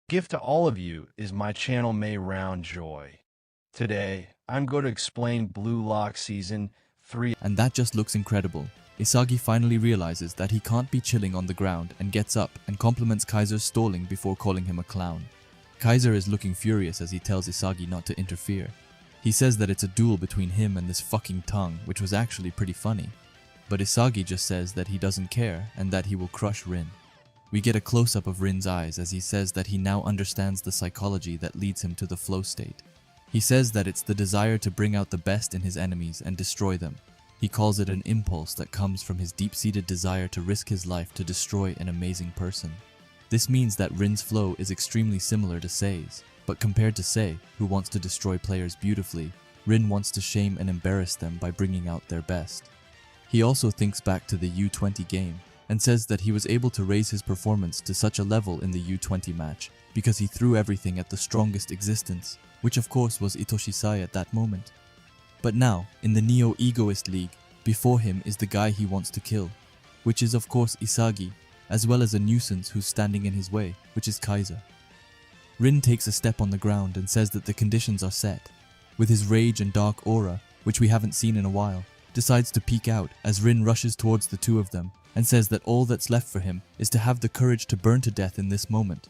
Gift to all of you is my channel May Round Joy. Today, I'm going to explain Blue Lock Season 3. And that just looks incredible. Isagi finally realizes that he can't be chilling on the ground and gets up and compliments Kaiser's stalling before calling him a clown. Kaiser is looking furious as he tells Isagi not to interfere. He says that it's a duel between him and this fucking tongue, which was actually pretty funny. But Isagi just says that he doesn't care and that he will crush Rin. We get a close-up of Rin's eyes as he says that he now understands the psychology that leads him to the flow state. He says that it's the desire to bring out the best in his enemies and destroy them. He calls it an impulse that comes from his deep-seated desire to risk his life to destroy an amazing person. This means that Rin's flow is extremely similar to Sei's, but compared to Sei, who wants to destroy players beautifully, Rin wants to shame and embarrass them by bringing out their best. He also thinks back to the U20 game, and says that he was able to raise his performance to such a level in the U20 match because he threw everything at the strongest existence, which of course was Itoshi-sai at that moment. But now, in the Neo-Egoist League, before him is the guy he wants to kill, which is of course Isagi, as well as a nuisance who's standing in his way, which is Kaiser. Rin takes a step on the ground and says that the conditions are set. With his rage and dark aura, which we haven't seen in a while, decides to peek out as Rin rushes towards the two of them and says that all that's left for him is to have the courage to burn to death in this moment.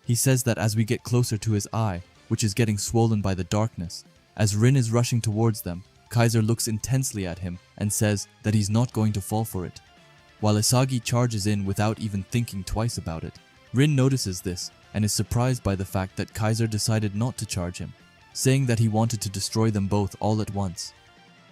He says that as we get closer to his eye, which is getting swollen by the darkness, as Rin is rushing towards them, Kaiser looks intensely at him and says that he's not going to fall for it. While Isagi charges in without even thinking twice about it, Rin notices this and is surprised by the fact that Kaiser decided not to charge him, saying that he wanted to destroy them both all at once.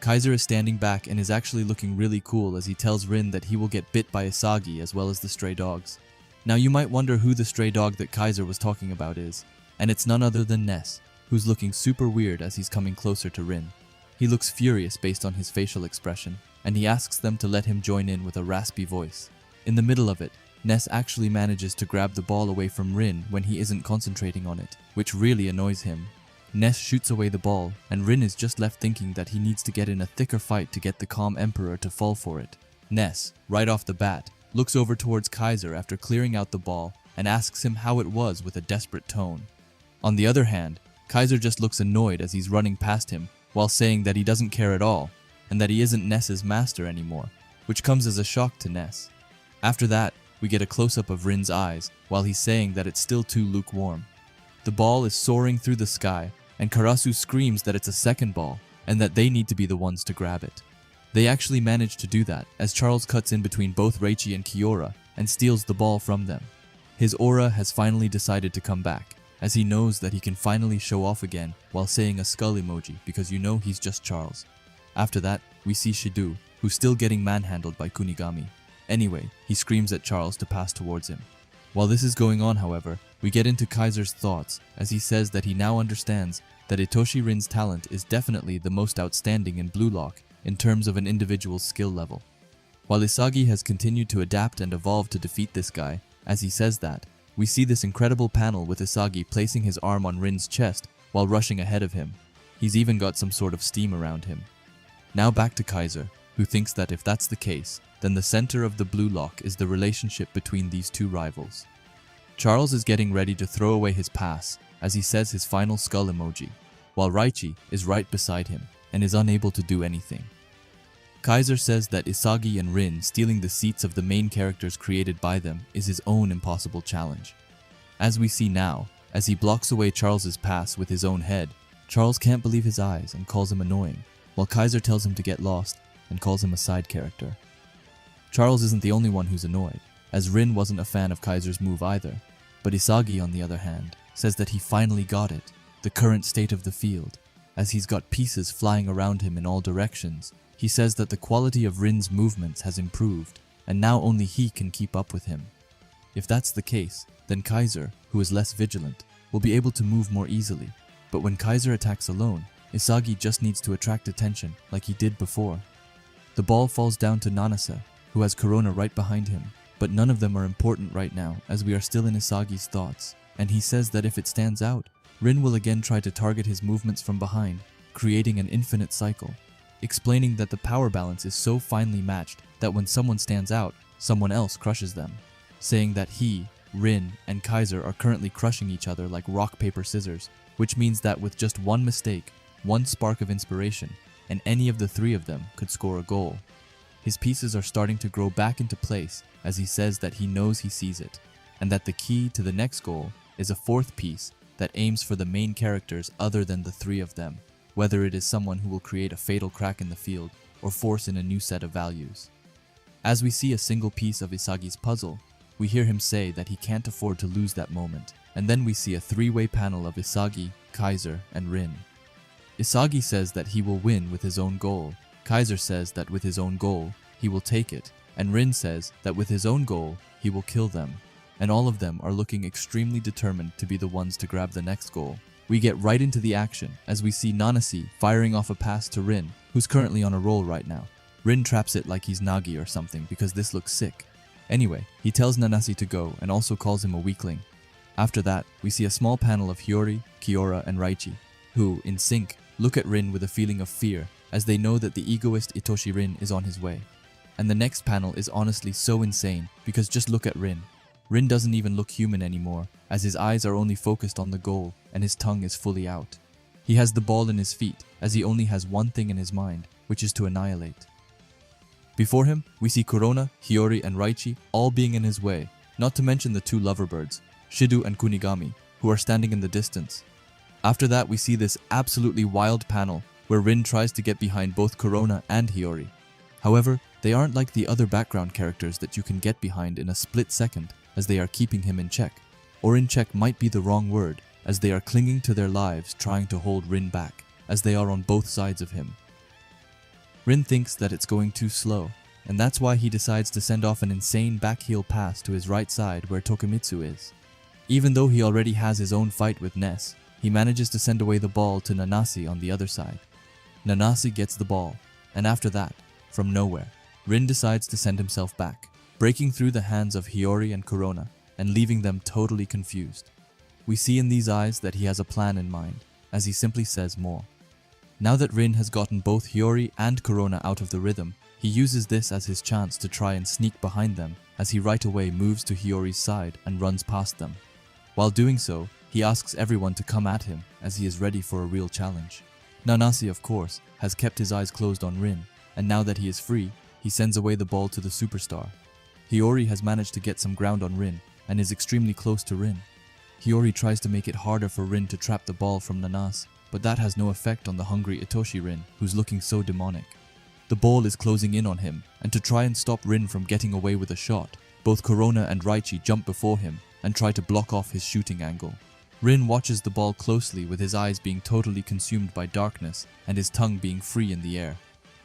Kaiser is standing back and is actually looking really cool as he tells Rin that he will get bit by Isagi as well as the stray dogs. Now you might wonder who the stray dog that Kaiser was talking about is, and it's none other than Ness, who's looking super weird as he's coming closer to Rin. He looks furious based on his facial expression, and he asks them to let him join in with a raspy voice. In the middle of it, Ness actually manages to grab the ball away from Rin when he isn't concentrating on it, which really annoys him. Ness shoots away the ball, and Rin is just left thinking that he needs to get in a thicker fight to get the calm Emperor to fall for it. Ness, right off the bat, looks over towards Kaiser after clearing out the ball and asks him how it was with a desperate tone. On the other hand, Kaiser just looks annoyed as he's running past him while saying that he doesn't care at all and that he isn't Ness's master anymore, which comes as a shock to Ness. After that, we get a close-up of Rin's eyes while he's saying that it's still too lukewarm. The ball is soaring through the sky, and Karasu screams that it's a second ball and that they need to be the ones to grab it. They actually manage to do that as Charles cuts in between both Reichi and Kiora and steals the ball from them. His aura has finally decided to come back, as he knows that he can finally show off again while saying a skull emoji because you know he's just Charles. After that, we see Shidu, who's still getting manhandled by Kunigami. Anyway, he screams at Charles to pass towards him. While this is going on, however, we get into Kaiser's thoughts as he says that he now understands that Itoshi Rin's talent is definitely the most outstanding in Blue Lock in terms of an individual's skill level. While Isagi has continued to adapt and evolve to defeat this guy, as he says that, we see this incredible panel with Isagi placing his arm on Rin's chest while rushing ahead of him. He's even got some sort of steam around him. Now back to Kaiser, who thinks that if that's the case, then the center of the Blue Lock is the relationship between these two rivals. Charles is getting ready to throw away his pass as he says his final skull emoji, while Reichi is right beside him and is unable to do anything. Kaiser says that Isagi and Rin stealing the seats of the main characters created by them is his own impossible challenge. As we see now, as he blocks away Charles's pass with his own head, Charles can't believe his eyes and calls him annoying, while Kaiser tells him to get lost and calls him a side character. Charles isn't the only one who's annoyed, as Rin wasn't a fan of Kaiser's move either, but Isagi, on the other hand, says that he finally got it, the current state of the field. As he's got pieces flying around him in all directions, he says that the quality of Rin's movements has improved, and now only he can keep up with him. If that's the case, then Kaiser, who is less vigilant, will be able to move more easily, but when Kaiser attacks alone, Isagi just needs to attract attention like he did before. The ball falls down to Nanase, who has Corona right behind him, but none of them are important right now as we are still in Isagi's thoughts, and he says that if it stands out, Rin will again try to target his movements from behind, creating an infinite cycle, explaining that the power balance is so finely matched that when someone stands out, someone else crushes them, saying that he, Rin, and Kaiser are currently crushing each other like rock, paper, scissors, which means that with just one mistake, one spark of inspiration, and any of the three of them could score a goal. His pieces are starting to grow back into place as he says that he knows he sees it, and that the key to the next goal is a fourth piece that aims for the main characters other than the three of them, whether it is someone who will create a fatal crack in the field or force in a new set of values. As we see a single piece of Isagi's puzzle, we hear him say that he can't afford to lose that moment, and then we see a three-way panel of Isagi, Kaiser, and Rin. Isagi says that he will win with his own goal, Kaiser says that with his own goal, he will take it, and Rin says that with his own goal, he will kill them. And all of them are looking extremely determined to be the ones to grab the next goal. We get right into the action as we see Nanase firing off a pass to Rin, who's currently on a roll right now. Rin traps it like he's Nagi or something because this looks sick. Anyway, he tells Nanase to go and also calls him a weakling. After that, we see a small panel of Hiyori, Kiora, and Raichi, who, in sync, look at Rin with a feeling of fear as they know that the egoist Itoshi Rin is on his way. And the next panel is honestly so insane because just look at Rin. Rin doesn't even look human anymore, as his eyes are only focused on the goal and his tongue is fully out. He has the ball in his feet, as he only has one thing in his mind, which is to annihilate. Before him, we see Kurona, Hiyori, and Raichi all being in his way, not to mention the two loverbirds, Shidu and Kunigami, who are standing in the distance. After that, we see this absolutely wild panel, where Rin tries to get behind both Kurona and Hiyori. However, they aren't like the other background characters that you can get behind in a split second, as they are keeping him in check. Or in check might be the wrong word, as they are clinging to their lives trying to hold Rin back, as they are on both sides of him. Rin thinks that it's going too slow, and that's why he decides to send off an insane backheel pass to his right side where Tokimitsu is. Even though he already has his own fight with Ness, he manages to send away the ball to Nanase on the other side. Nanase gets the ball, and after that, from nowhere, Rin decides to send himself back, breaking through the hands of Hiyori and Kurona and leaving them totally confused. We see in these eyes that he has a plan in mind, as he simply says more. Now that Rin has gotten both Hiyori and Kurona out of the rhythm, he uses this as his chance to try and sneak behind them as he right away moves to Hiyori's side and runs past them. While doing so, he asks everyone to come at him as he is ready for a real challenge. Nanase, of course, has kept his eyes closed on Rin, and now that he is free, he sends away the ball to the superstar. Hiyori has managed to get some ground on Rin and is extremely close to Rin. Hiyori tries to make it harder for Rin to trap the ball from Nanase, but that has no effect on the hungry Itoshi Rin, who's looking so demonic. The ball is closing in on him, and to try and stop Rin from getting away with a shot, both Kurona and Raichi jump before him and try to block off his shooting angle. Rin watches the ball closely with his eyes being totally consumed by darkness and his tongue being free in the air.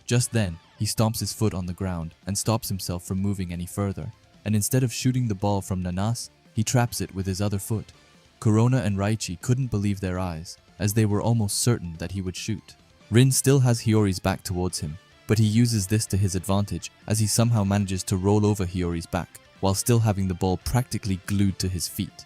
Just then, he stomps his foot on the ground and stops himself from moving any further, and instead of shooting the ball from Nanase, he traps it with his other foot. Kurona and Raichi couldn't believe their eyes, as they were almost certain that he would shoot. Rin still has Hiyori's back towards him, but he uses this to his advantage as he somehow manages to roll over Hiyori's back, while still having the ball practically glued to his feet.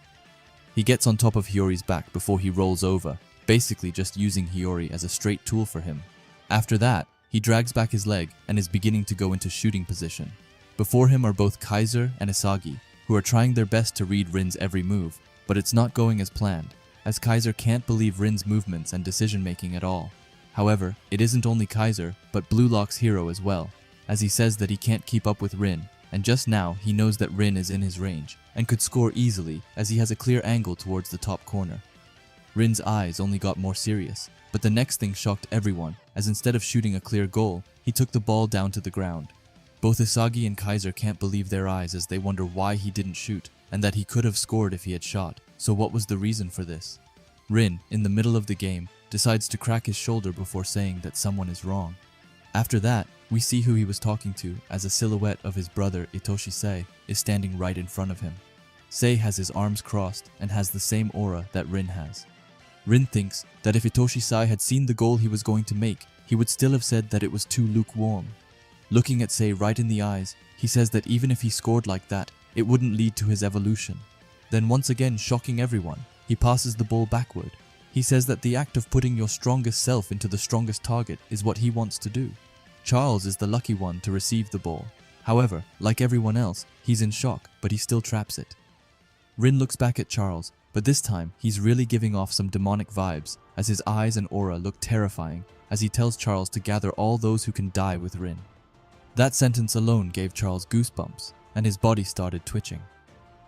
He gets on top of Hiyori's back before he rolls over, basically just using Hiyori as a straight tool for him. After that, he drags back his leg and is beginning to go into shooting position. Before him are both Kaiser and Isagi, who are trying their best to read Rin's every move, but it's not going as planned, as Kaiser can't believe Rin's movements and decision-making at all. However, it isn't only Kaiser, but Blue Lock's hero as well, as he says that he can't keep up with Rin, and just now he knows that Rin is in his range, and could score easily as he has a clear angle towards the top corner. Rin's eyes only got more serious, but the next thing shocked everyone, as instead of shooting a clear goal, he took the ball down to the ground. Both Isagi and Kaiser can't believe their eyes as they wonder why he didn't shoot, and that he could have scored if he had shot, so what was the reason for this? Rin, in the middle of the game, decides to crack his shoulder before saying that someone is wrong. After that, we see who he was talking to as a silhouette of his brother Itoshi Sei is standing right in front of him. Sei has his arms crossed and has the same aura that Rin has. Rin thinks that if Itoshi Sei had seen the goal he was going to make, he would still have said that it was too lukewarm. Looking at Sei right in the eyes, he says that even if he scored like that, it wouldn't lead to his evolution. Then once again shocking everyone, he passes the ball backward. He says that the act of putting your strongest self into the strongest target is what he wants to do. Charles is the lucky one to receive the ball. However, like everyone else, he's in shock, but he still traps it. Rin looks back at Charles, but this time he's really giving off some demonic vibes as his eyes and aura look terrifying as he tells Charles to gather all those who can die with Rin. That sentence alone gave Charles goosebumps, and his body started twitching.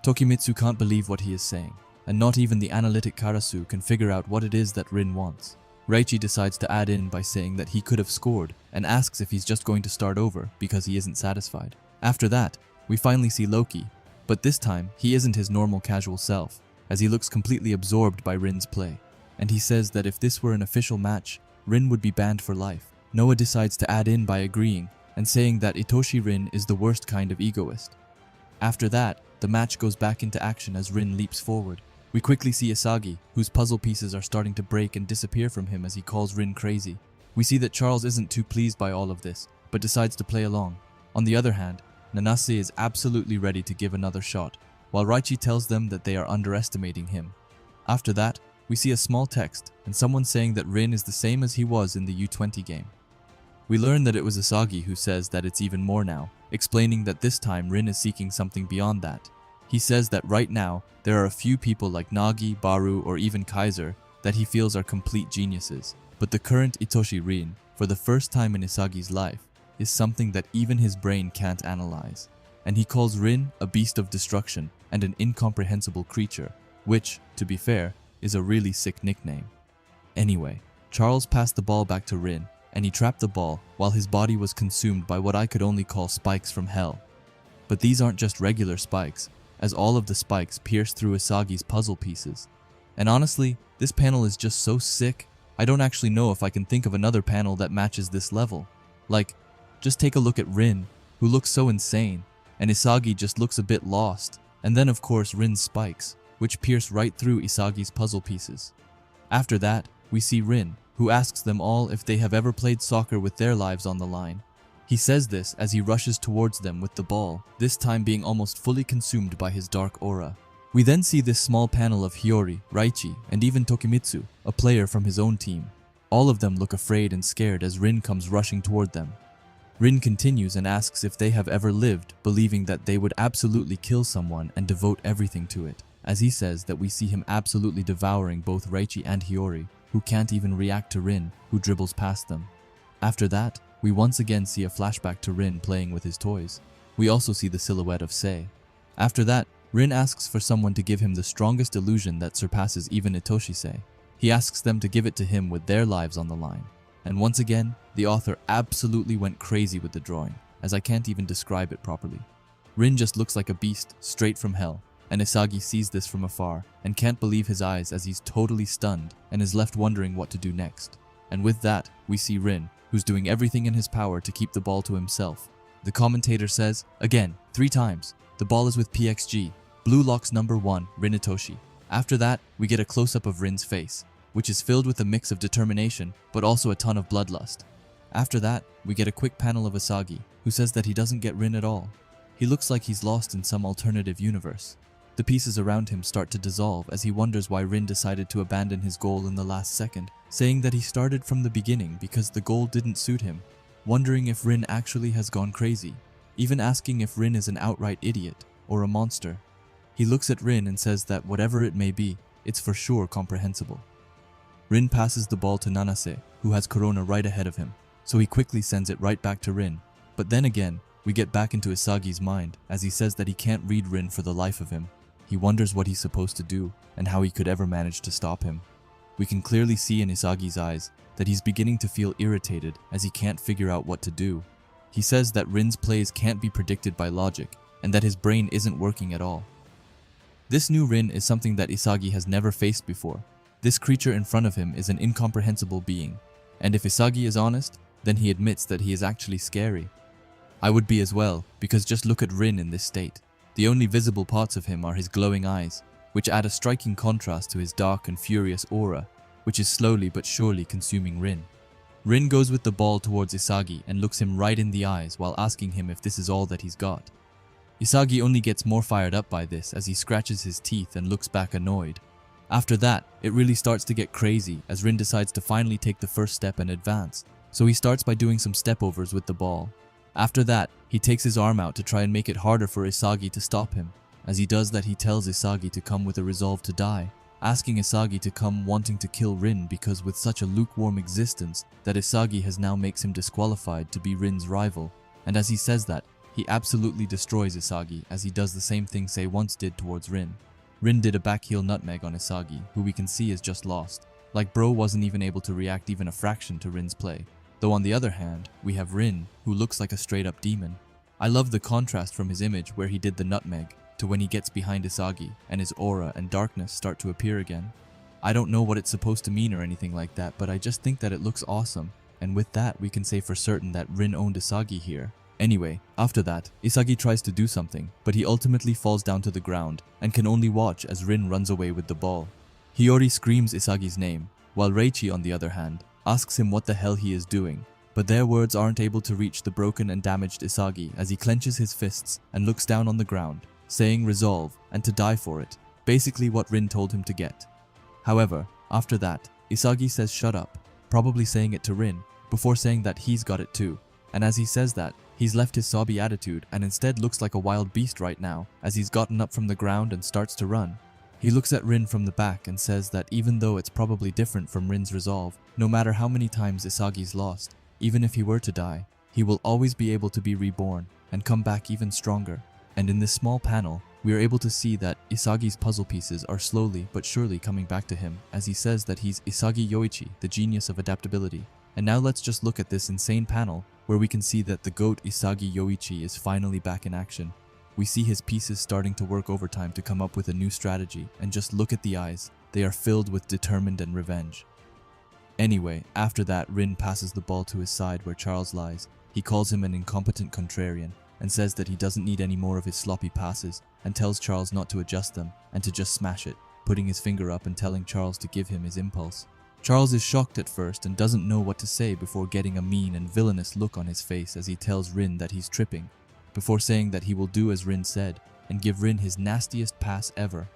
Tokimitsu can't believe what he is saying, and not even the analytic Karasu can figure out what it is that Rin wants. Reichi decides to add in by saying that he could have scored and asks if he's just going to start over because he isn't satisfied. After that, we finally see Loki, but this time he isn't his normal casual self, as he looks completely absorbed by Rin's play, and he says that if this were an official match, Rin would be banned for life. Noah decides to add in by agreeing and saying that Itoshi Rin is the worst kind of egoist. After that, the match goes back into action as Rin leaps forward. We quickly see Isagi, whose puzzle pieces are starting to break and disappear from him as he calls Rin crazy. We see that Charles isn't too pleased by all of this, but decides to play along. On the other hand, Nanase is absolutely ready to give another shot, while Reichi tells them that they are underestimating him. After that, we see a small text and someone saying that Rin is the same as he was in the U20 game. We learn that it was Isagi who says that it's even more now, explaining that this time Rin is seeking something beyond that. He says that right now, there are a few people like Nagi, Baru, or even Kaiser that he feels are complete geniuses, but the current Itoshi Rin, for the first time in Isagi's life, is something that even his brain can't analyze. And he calls Rin a beast of destruction and an incomprehensible creature, which, to be fair, is a really sick nickname. Anyway, Charles passed the ball back to Rin, and he trapped the ball while his body was consumed by what I could only call spikes from hell. But these aren't just regular spikes, as all of the spikes pierce through Isagi's puzzle pieces. And honestly, this panel is just so sick, I don't actually know if I can think of another panel that matches this level. Like, just take a look at Rin, who looks so insane, and Isagi just looks a bit lost, and then of course Rin's spikes, which pierce right through Isagi's puzzle pieces. After that, we see Rin, who asks them all if they have ever played soccer with their lives on the line. He says this as he rushes towards them with the ball, this time being almost fully consumed by his dark aura. We then see this small panel of Hiyori, Reichi, and even Tokimitsu, a player from his own team. All of them look afraid and scared as Rin comes rushing toward them. Rin continues and asks if they have ever lived, believing that they would absolutely kill someone and devote everything to it, as he says that we see him absolutely devouring both Reichi and Hiyori, who can't even react to Rin, who dribbles past them. After that, we once again see a flashback to Rin playing with his toys. We also see the silhouette of Sei. After that, Rin asks for someone to give him the strongest illusion that surpasses even Itoshi Sei. He asks them to give it to him with their lives on the line. And once again, the author absolutely went crazy with the drawing, as I can't even describe it properly. Rin just looks like a beast, straight from hell, and Isagi sees this from afar and can't believe his eyes as he's totally stunned and is left wondering what to do next. And with that, we see Rin, who's doing everything in his power to keep the ball to himself. The commentator says, again, 3 times, the ball is with PXG, Blue Lock's number 1, Rin Itoshi. After that, we get a close-up of Rin's face, which is filled with a mix of determination, but also a ton of bloodlust. After that, we get a quick panel of Isagi, who says that he doesn't get Rin at all. He looks like he's lost in some alternative universe. The pieces around him start to dissolve as he wonders why Rin decided to abandon his goal in the last second, saying that he started from the beginning because the goal didn't suit him, wondering if Rin actually has gone crazy, even asking if Rin is an outright idiot or a monster. He looks at Rin and says that whatever it may be, it's for sure comprehensible. Rin passes the ball to Nanase, who has Corona right ahead of him, so he quickly sends it right back to Rin. But then again, we get back into Isagi's mind as he says that he can't read Rin for the life of him. He wonders what he's supposed to do and how he could ever manage to stop him. We can clearly see in Isagi's eyes that he's beginning to feel irritated as he can't figure out what to do. He says that Rin's plays can't be predicted by logic and that his brain isn't working at all. This new Rin is something that Isagi has never faced before. This creature in front of him is an incomprehensible being, and if Isagi is honest, then he admits that he is actually scary. I would be as well, because just look at Rin in this state. The only visible parts of him are his glowing eyes, which add a striking contrast to his dark and furious aura, which is slowly but surely consuming Rin. Rin goes with the ball towards Isagi and looks him right in the eyes while asking him if this is all that he's got. Isagi only gets more fired up by this as he scratches his teeth and looks back annoyed. After that, it really starts to get crazy as Rin decides to finally take the first step and advance, so he starts by doing some stepovers with the ball. After that, he takes his arm out to try and make it harder for Isagi to stop him, As he does that, he tells Isagi to come with a resolve to die, asking Isagi to come wanting to kill Rin because with such a lukewarm existence that Isagi has now makes him disqualified to be Rin's rival. And as he says that, he absolutely destroys Isagi as he does the same thing Sei once did towards Rin. Rin did a backheel nutmeg on Isagi, who we can see is just lost. Like bro wasn't even able to react even a fraction to Rin's play. Though on the other hand, we have Rin, who looks like a straight up demon. I love the contrast from his image where he did the nutmeg to when he gets behind Isagi and his aura and darkness start to appear again. I don't know what it's supposed to mean or anything like that, but I just think that it looks awesome. And with that, we can say for certain that Rin owned Isagi here. Anyway, after that, Isagi tries to do something, but he ultimately falls down to the ground and can only watch as Rin runs away with the ball. Hiyori screams Isagi's name, while Reichi on the other hand asks him what the hell he is doing, but their words aren't able to reach the broken and damaged Isagi as he clenches his fists and looks down on the ground, saying resolve and to die for it, basically what Rin told him to get. However, after that, Isagi says shut up, probably saying it to Rin, before saying that he's got it too, and as he says that, he's left his sobby attitude and instead looks like a wild beast right now as he's gotten up from the ground and starts to run. He looks at Rin from the back and says that even though it's probably different from Rin's resolve, no matter how many times Isagi's lost, even if he were to die, he will always be able to be reborn and come back even stronger. And in this small panel, we are able to see that Isagi's puzzle pieces are slowly but surely coming back to him as he says that he's Isagi Yoichi, the genius of adaptability. And now let's just look at this insane panel where we can see that the GOAT Isagi Yoichi is finally back in action. We see his pieces starting to work overtime to come up with a new strategy, and just look at the eyes, they are filled with determined and revenge. Anyway, after that, Rin passes the ball to his side where Charles lies. He calls him an incompetent contrarian and says that he doesn't need any more of his sloppy passes and tells Charles not to adjust them and to just smash it, putting his finger up and telling Charles to give him his impulse. Charles is shocked at first and doesn't know what to say before getting a mean and villainous look on his face as he tells Rin that he's tripping, before saying that he will do as Rin said and give Rin his nastiest pass ever.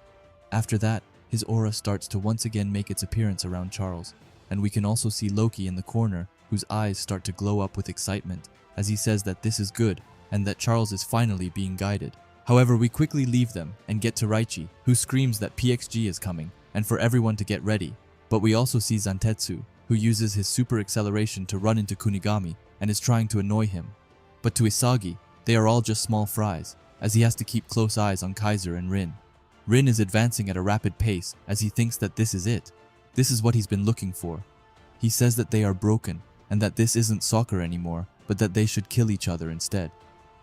After that, his aura starts to once again make its appearance around Charles, and we can also see Loki in the corner whose eyes start to glow up with excitement as he says that this is good and that Charles is finally being guided. However, we quickly leave them and get to Reichi, who screams that PXG is coming and for everyone to get ready. But we also see Zantetsu, who uses his super acceleration to run into Kunigami and is trying to annoy him. But to Isagi, they are all just small fries, as he has to keep close eyes on Kaiser and Rin. Rin is advancing at a rapid pace as he thinks that this is it. This is what he's been looking for. He says that they are broken and that this isn't soccer anymore, but that they should kill each other instead.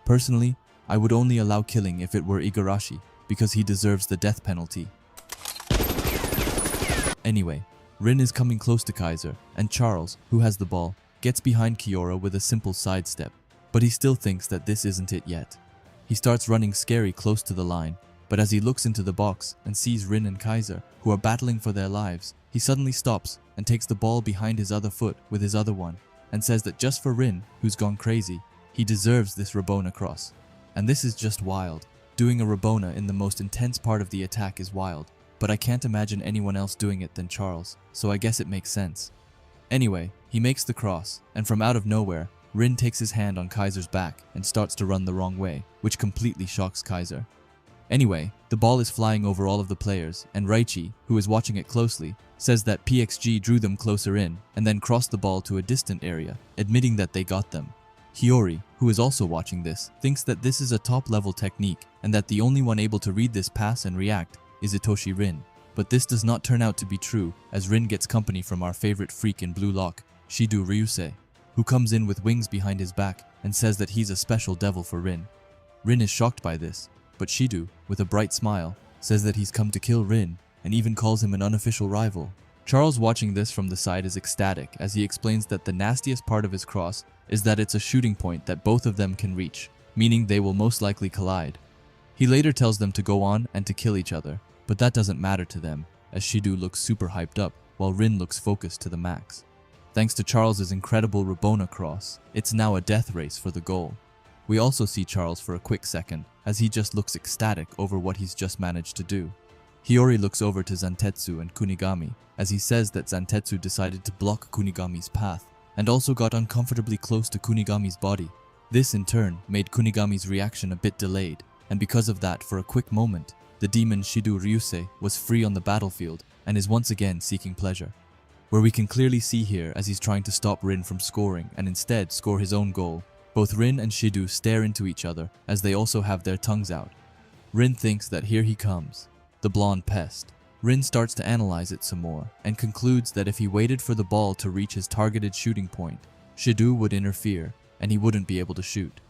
Personally, I would only allow killing if it were Igarashi, because he deserves the death penalty. Anyway, Rin is coming close to Kaiser, and Charles, who has the ball, gets behind Kiora with a simple sidestep, but he still thinks that this isn't it yet. He starts running scary close to the line, but as he looks into the box and sees Rin and Kaiser, who are battling for their lives, he suddenly stops and takes the ball behind his other foot with his other one, and says that just for Rin, who's gone crazy, he deserves this Rabona cross. And this is just wild. Doing a Rabona in the most intense part of the attack is wild, but I can't imagine anyone else doing it than Charles, so I guess it makes sense. Anyway, he makes the cross, and from out of nowhere, Rin takes his hand on Kaiser's back and starts to run the wrong way, which completely shocks Kaiser. Anyway, the ball is flying over all of the players, and Reichi, who is watching it closely, says that PXG drew them closer in and then crossed the ball to a distant area, admitting that they got them. Hiyori, who is also watching this, thinks that this is a top-level technique and that the only one able to read this pass and react is Itoshi Rin. But this does not turn out to be true, as Rin gets company from our favorite freak in Blue Lock, Shido Ryusei, who comes in with wings behind his back and says that he's a special devil for Rin. Rin is shocked by this, but Shido, with a bright smile, says that he's come to kill Rin and even calls him an unofficial rival. Charles, watching this from the side, is ecstatic as he explains that the nastiest part of his cross is that it's a shooting point that both of them can reach, meaning they will most likely collide. He later tells them to go on and to kill each other, but that doesn't matter to them, as Shido looks super hyped up while Rin looks focused to the max. Thanks to Charles's incredible Rabona cross, it's now a death race for the goal. We also see Charles for a quick second, as he just looks ecstatic over what he's just managed to do. Hiyori looks over to Zantetsu and Kunigami, as he says that Zantetsu decided to block Kunigami's path, and also got uncomfortably close to Kunigami's body. This in turn made Kunigami's reaction a bit delayed, and because of that, for a quick moment, the demon Shidu Ryusei was free on the battlefield and is once again seeking pleasure. Where we can clearly see here as he's trying to stop Rin from scoring and instead score his own goal, both Rin and Shidu stare into each other as they also have their tongues out. Rin thinks that here he comes, the blonde pest. Rin starts to analyze it some more and concludes that if he waited for the ball to reach his targeted shooting point, Shidu would interfere and he wouldn't be able to shoot.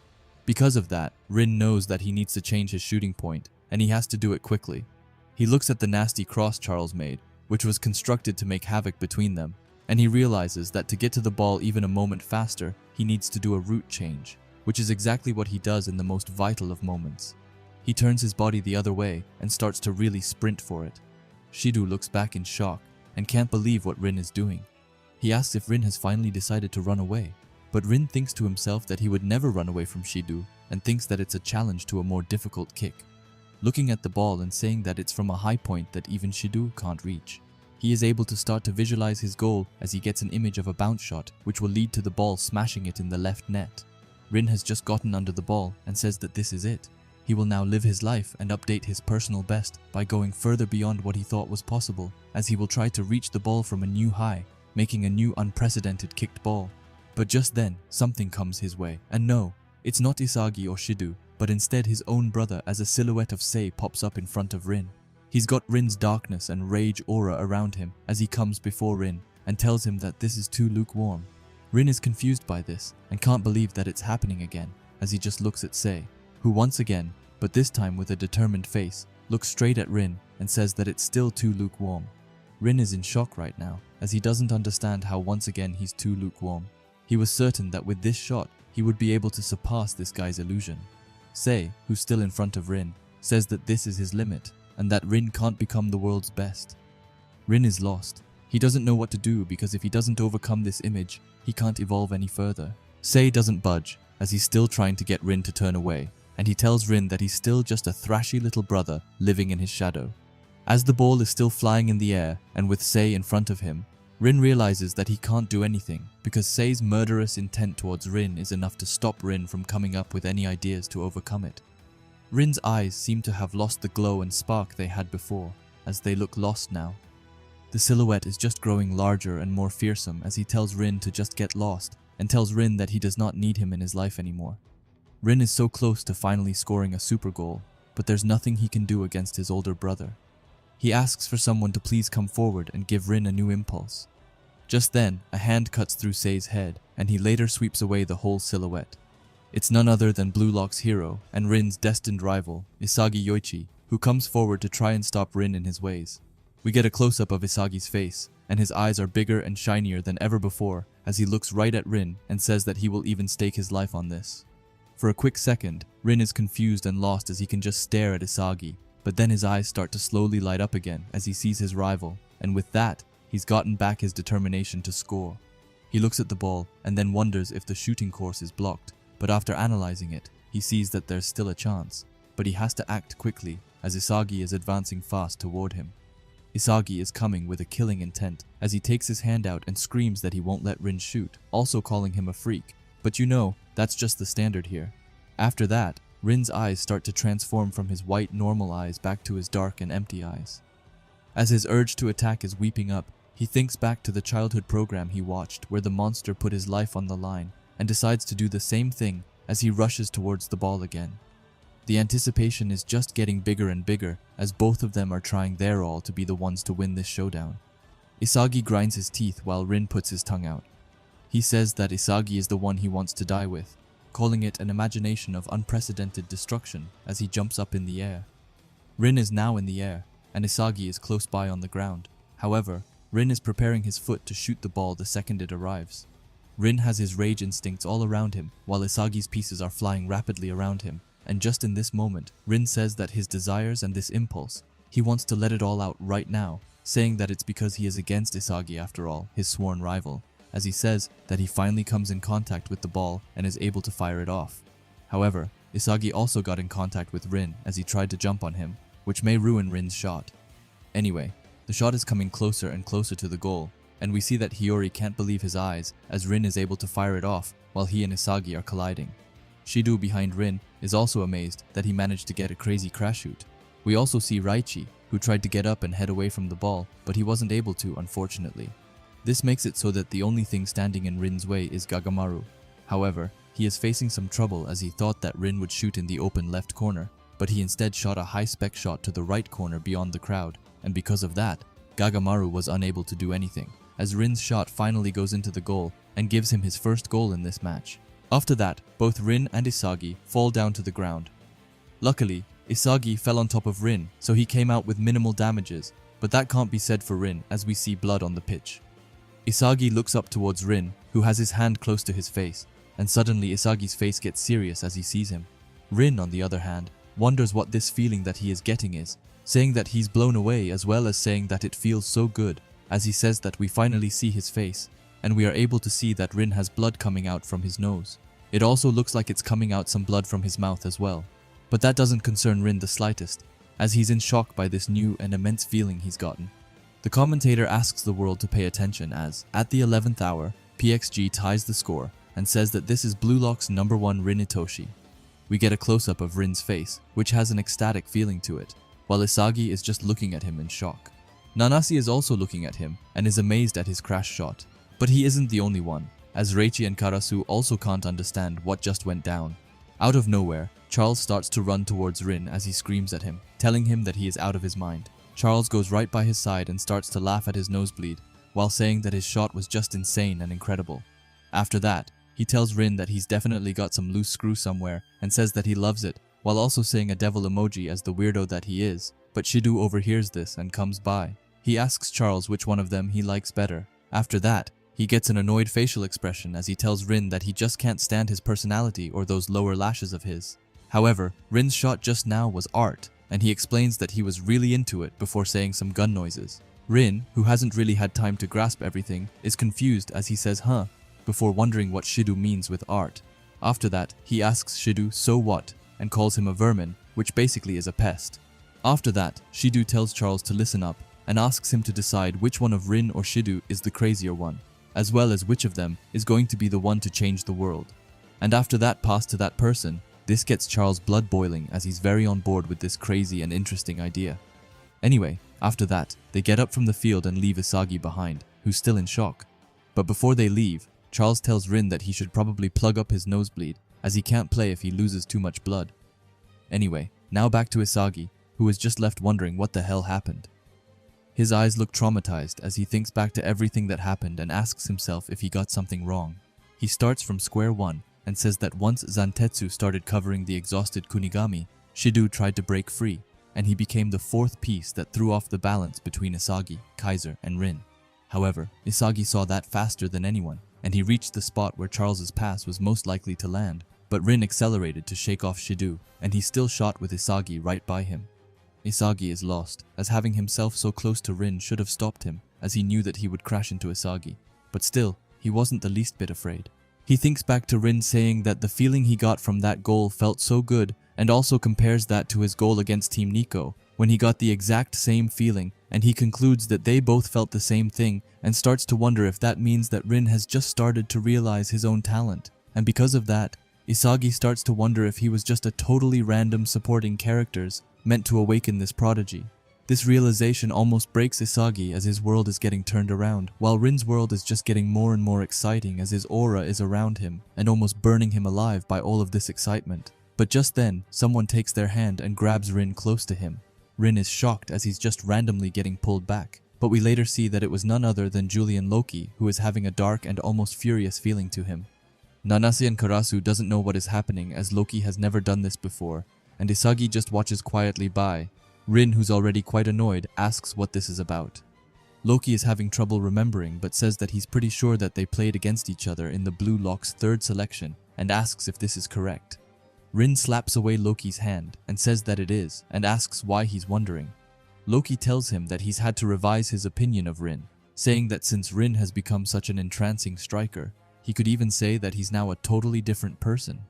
Because of that, Rin knows that he needs to change his shooting point and he has to do it quickly. He looks at the nasty cross Charles made, which was constructed to make havoc between them, and he realizes that to get to the ball even a moment faster, he needs to do a route change, which is exactly what he does in the most vital of moments. He turns his body the other way and starts to really sprint for it. Shidu looks back in shock and can't believe what Rin is doing. He asks if Rin has finally decided to run away, but Rin thinks to himself that he would never run away from Shidu and thinks that it's a challenge to a more difficult kick. Looking at the ball and saying that it's from a high point that even Shidu can't reach. He is able to start to visualize his goal as he gets an image of a bounce shot which will lead to the ball smashing it in the left net. Rin has just gotten under the ball and says that this is it. He will now live his life and update his personal best by going further beyond what he thought was possible, as he will try to reach the ball from a new high, making a new unprecedented kicked ball. But just then, something comes his way, and no, it's not Isagi or Shidu, but instead his own brother as a silhouette of Sei pops up in front of Rin. He's got Rin's darkness and rage aura around him as he comes before Rin and tells him that this is too lukewarm. Rin is confused by this and can't believe that it's happening again, as he just looks at Sei, who once again, but this time with a determined face, looks straight at Rin and says that it's still too lukewarm. Rin is in shock right now, as he doesn't understand how once again he's too lukewarm. He was certain that with this shot, he would be able to surpass this guy's illusion. Sei, who's still in front of Rin, says that this is his limit, and that Rin can't become the world's best. Rin is lost. He doesn't know what to do because if he doesn't overcome this image, he can't evolve any further. Sei doesn't budge, as he's still trying to get Rin to turn away, and he tells Rin that he's still just a thrashy little brother living in his shadow. As the ball is still flying in the air, and with Sei in front of him, Rin realizes that he can't do anything because Sei's murderous intent towards Rin is enough to stop Rin from coming up with any ideas to overcome it. Rin's eyes seem to have lost the glow and spark they had before, as they look lost now. The silhouette is just growing larger and more fearsome as he tells Rin to just get lost, and tells Rin that he does not need him in his life anymore. Rin is so close to finally scoring a super goal, but there's nothing he can do against his older brother. He asks for someone to please come forward and give Rin a new impulse. Just then, a hand cuts through Sei's head, and he later sweeps away the whole silhouette. It's none other than Blue Lock's hero and Rin's destined rival, Isagi Yoichi, who comes forward to try and stop Rin in his ways. We get a close-up of Isagi's face, and his eyes are bigger and shinier than ever before as he looks right at Rin and says that he will even stake his life on this. For a quick second, Rin is confused and lost as he can just stare at Isagi, but then his eyes start to slowly light up again as he sees his rival, and with that, he's gotten back his determination to score. He looks at the ball and then wonders if the shooting course is blocked, but after analyzing it, he sees that there's still a chance, but he has to act quickly as Isagi is advancing fast toward him. Isagi is coming with a killing intent as he takes his hand out and screams that he won't let Rin shoot, also calling him a freak. But you know, that's just the standard here. After that, Rin's eyes start to transform from his white normal eyes back to his dark and empty eyes. As his urge to attack is weeping up, he thinks back to the childhood program he watched where the monster put his life on the line and decides to do the same thing as he rushes towards the ball again. The anticipation is just getting bigger and bigger as both of them are trying their all to be the ones to win this showdown. Isagi grinds his teeth while Rin puts his tongue out. He says that Isagi is the one he wants to die with, calling it an imagination of unprecedented destruction as he jumps up in the air. Rin is now in the air, and Isagi is close by on the ground. However, Rin is preparing his foot to shoot the ball the second it arrives. Rin has his rage instincts all around him while Isagi's pieces are flying rapidly around him, and just in this moment, Rin says that his desires and this impulse, he wants to let it all out right now, saying that it's because he is against Isagi after all, his sworn rival, as he says that he finally comes in contact with the ball and is able to fire it off. However, Isagi also got in contact with Rin as he tried to jump on him, which may ruin Rin's shot. Anyway, the shot is coming closer and closer to the goal, and we see that Hiyori can't believe his eyes as Rin is able to fire it off while he and Isagi are colliding. Shidu behind Rin is also amazed that he managed to get a crazy crash shoot. We also see Raichi, who tried to get up and head away from the ball, but he wasn't able to, unfortunately. This makes it so that the only thing standing in Rin's way is Gagamaru. However, he is facing some trouble as he thought that Rin would shoot in the open left corner, but he instead shot a high-spec shot to the right corner beyond the crowd, and because of that, Gagamaru was unable to do anything, as Rin's shot finally goes into the goal and gives him his first goal in this match. After that, both Rin and Isagi fall down to the ground. Luckily, Isagi fell on top of Rin, so he came out with minimal damages, but that can't be said for Rin as we see blood on the pitch. Isagi looks up towards Rin, who has his hand close to his face, and suddenly Isagi's face gets serious as he sees him. Rin, on the other hand, wonders what this feeling that he is getting is, saying that he's blown away as well as saying that it feels so good, as he says that we finally see his face, and we are able to see that Rin has blood coming out from his nose. It also looks like it's coming out some blood from his mouth as well. But that doesn't concern Rin the slightest, as he's in shock by this new and immense feeling he's gotten. The commentator asks the world to pay attention as, at the 11th hour, PXG ties the score and says that this is Blue Lock's #1 Rin Itoshi. We get a close-up of Rin's face, which has an ecstatic feeling to it, while Isagi is just looking at him in shock. Nanase is also looking at him and is amazed at his crash shot. But he isn't the only one, as Reichi and Karasu also can't understand what just went down. Out of nowhere, Charles starts to run towards Rin as he screams at him, telling him that he is out of his mind. Charles goes right by his side and starts to laugh at his nosebleed, while saying that his shot was just insane and incredible. After that, he tells Rin that he's definitely got some loose screw somewhere and says that he loves it, while also saying a devil emoji as the weirdo that he is, but Shidu overhears this and comes by. He asks Charles which one of them he likes better. After that, he gets an annoyed facial expression as he tells Rin that he just can't stand his personality or those lower lashes of his. However, Rin's shot just now was art, and he explains that he was really into it before saying some gun noises. Rin, who hasn't really had time to grasp everything, is confused as he says huh, before wondering what Shidu means with art. After that, he asks Shidu so what, and calls him a vermin, which basically is a pest. After that, Shidu tells Charles to listen up, and asks him to decide which one of Rin or Shidu is the crazier one, as well as which of them is going to be the one to change the world. And after that pass to that person, this gets Charles' blood boiling as he's very on board with this crazy and interesting idea. Anyway, after that, they get up from the field and leave Isagi behind, who's still in shock. But before they leave, Charles tells Rin that he should probably plug up his nosebleed, as he can't play if he loses too much blood. Anyway, now back to Isagi, who is just left wondering what the hell happened. His eyes look traumatized as he thinks back to everything that happened and asks himself if he got something wrong. He starts from square one and says that once Zantetsu started covering the exhausted Kunigami, Shidu tried to break free, and he became the fourth piece that threw off the balance between Isagi, Kaiser, and Rin. However, Isagi saw that faster than anyone, and he reached the spot where Charles's pass was most likely to land, but Rin accelerated to shake off Shidu, and he still shot with Isagi right by him. Isagi is lost, as having himself so close to Rin should have stopped him, as he knew that he would crash into Isagi. But still, he wasn't the least bit afraid. He thinks back to Rin saying that the feeling he got from that goal felt so good, and also compares that to his goal against Team Nico, when he got the exact same feeling, and he concludes that they both felt the same thing, and starts to wonder if that means that Rin has just started to realize his own talent. And because of that, Isagi starts to wonder if he was just a totally random supporting characters meant to awaken this prodigy. This realization almost breaks Isagi as his world is getting turned around, while Rin's world is just getting more and more exciting as his aura is around him and almost burning him alive by all of this excitement. But just then, someone takes their hand and grabs Rin close to him. Rin is shocked as he's just randomly getting pulled back, but we later see that it was none other than Julian Loki, who is having a dark and almost furious feeling to him. Nanase and Karasu doesn't know what is happening as Loki has never done this before, and Isagi just watches quietly by. Rin, who's already quite annoyed, asks what this is about. Loki is having trouble remembering but says that he's pretty sure that they played against each other in the Blue Lock's third selection and asks if this is correct. Rin slaps away Loki's hand and says that it is and asks why he's wondering. Loki tells him that he's had to revise his opinion of Rin, saying that since Rin has become such an entrancing striker, he could even say that he's now a totally different person.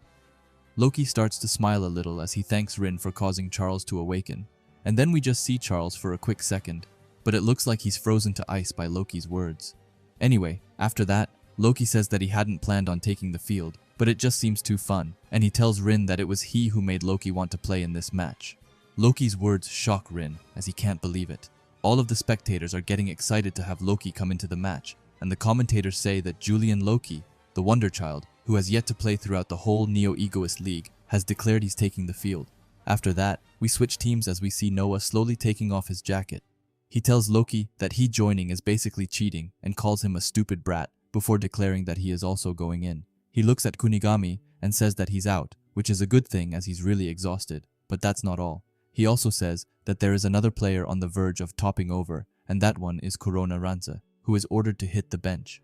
Loki starts to smile a little as he thanks Rin for causing Charles to awaken, and then we just see Charles for a quick second, but it looks like he's frozen to ice by Loki's words. Anyway, after that, Loki says that he hadn't planned on taking the field, but it just seems too fun, and he tells Rin that it was he who made Loki want to play in this match. Loki's words shock Rin, as he can't believe it. All of the spectators are getting excited to have Loki come into the match, and the commentators say that Julian Loki, the Wonder Child, who has yet to play throughout the whole Neo-Egoist League, has declared he's taking the field. After that, we switch teams as we see Noah slowly taking off his jacket. He tells Loki that he joining is basically cheating and calls him a stupid brat before declaring that he is also going in. He looks at Kunigami and says that he's out, which is a good thing as he's really exhausted, but that's not all. He also says that there is another player on the verge of topping over, and that one is Corona Ranza, who is ordered to hit the bench.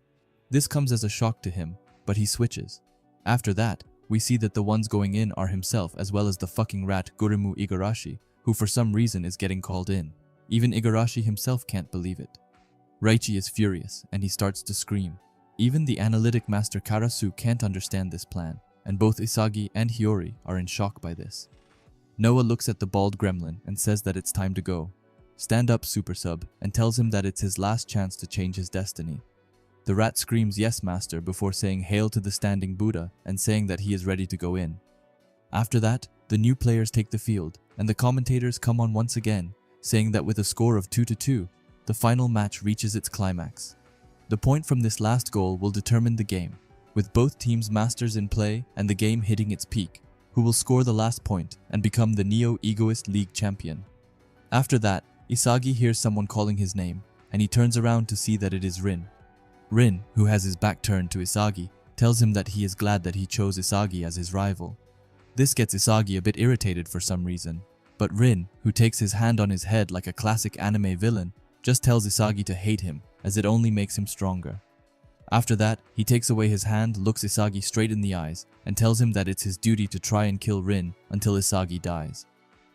This comes as a shock to him, but he switches. After that, we see that the ones going in are himself as well as the fucking rat Gurimu Igarashi, who for some reason is getting called in. Even Igarashi himself can't believe it. Raichi is furious, and he starts to scream. Even the analytic master Karasu can't understand this plan, and both Isagi and Hiyori are in shock by this. Noah looks at the bald gremlin and says that it's time to go. Stand up, Super Sub, and tells him that it's his last chance to change his destiny. The rat screams yes, master, before saying hail to the standing Buddha and saying that he is ready to go in. After that, the new players take the field, and the commentators come on once again, saying that with a score of 2-2, the final match reaches its climax. The point from this last goal will determine the game, with both teams' masters in play and the game hitting its peak, who will score the last point and become the Neo-Egoist League champion. After that, Isagi hears someone calling his name, and he turns around to see that it is Rin. Rin, who has his back turned to Isagi, tells him that he is glad that he chose Isagi as his rival. This gets Isagi a bit irritated for some reason, but Rin, who takes his hand on his head like a classic anime villain, just tells Isagi to hate him, as it only makes him stronger. After that, he takes away his hand, looks Isagi straight in the eyes, and tells him that it's his duty to try and kill Rin until Isagi dies.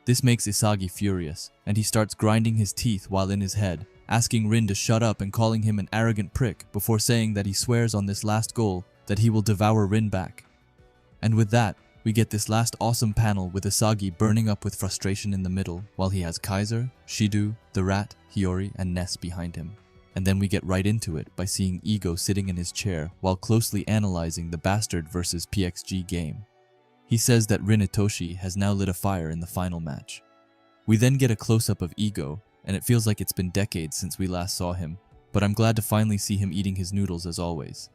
This makes Isagi furious, and he starts grinding his teeth while in his head, asking Rin to shut up and calling him an arrogant prick before saying that he swears on this last goal that he will devour Rin back. And with that, we get this last awesome panel with Isagi burning up with frustration in the middle while he has Kaiser, Shidu, the rat, Hiyori, and Ness behind him. And then we get right into it by seeing Ego sitting in his chair while closely analyzing the Bastard vs PXG game. He says that Rin Itoshi has now lit a fire in the final match. We then get a close-up of Ego, and it feels like it's been decades since we last saw him, but I'm glad to finally see him eating his noodles as always.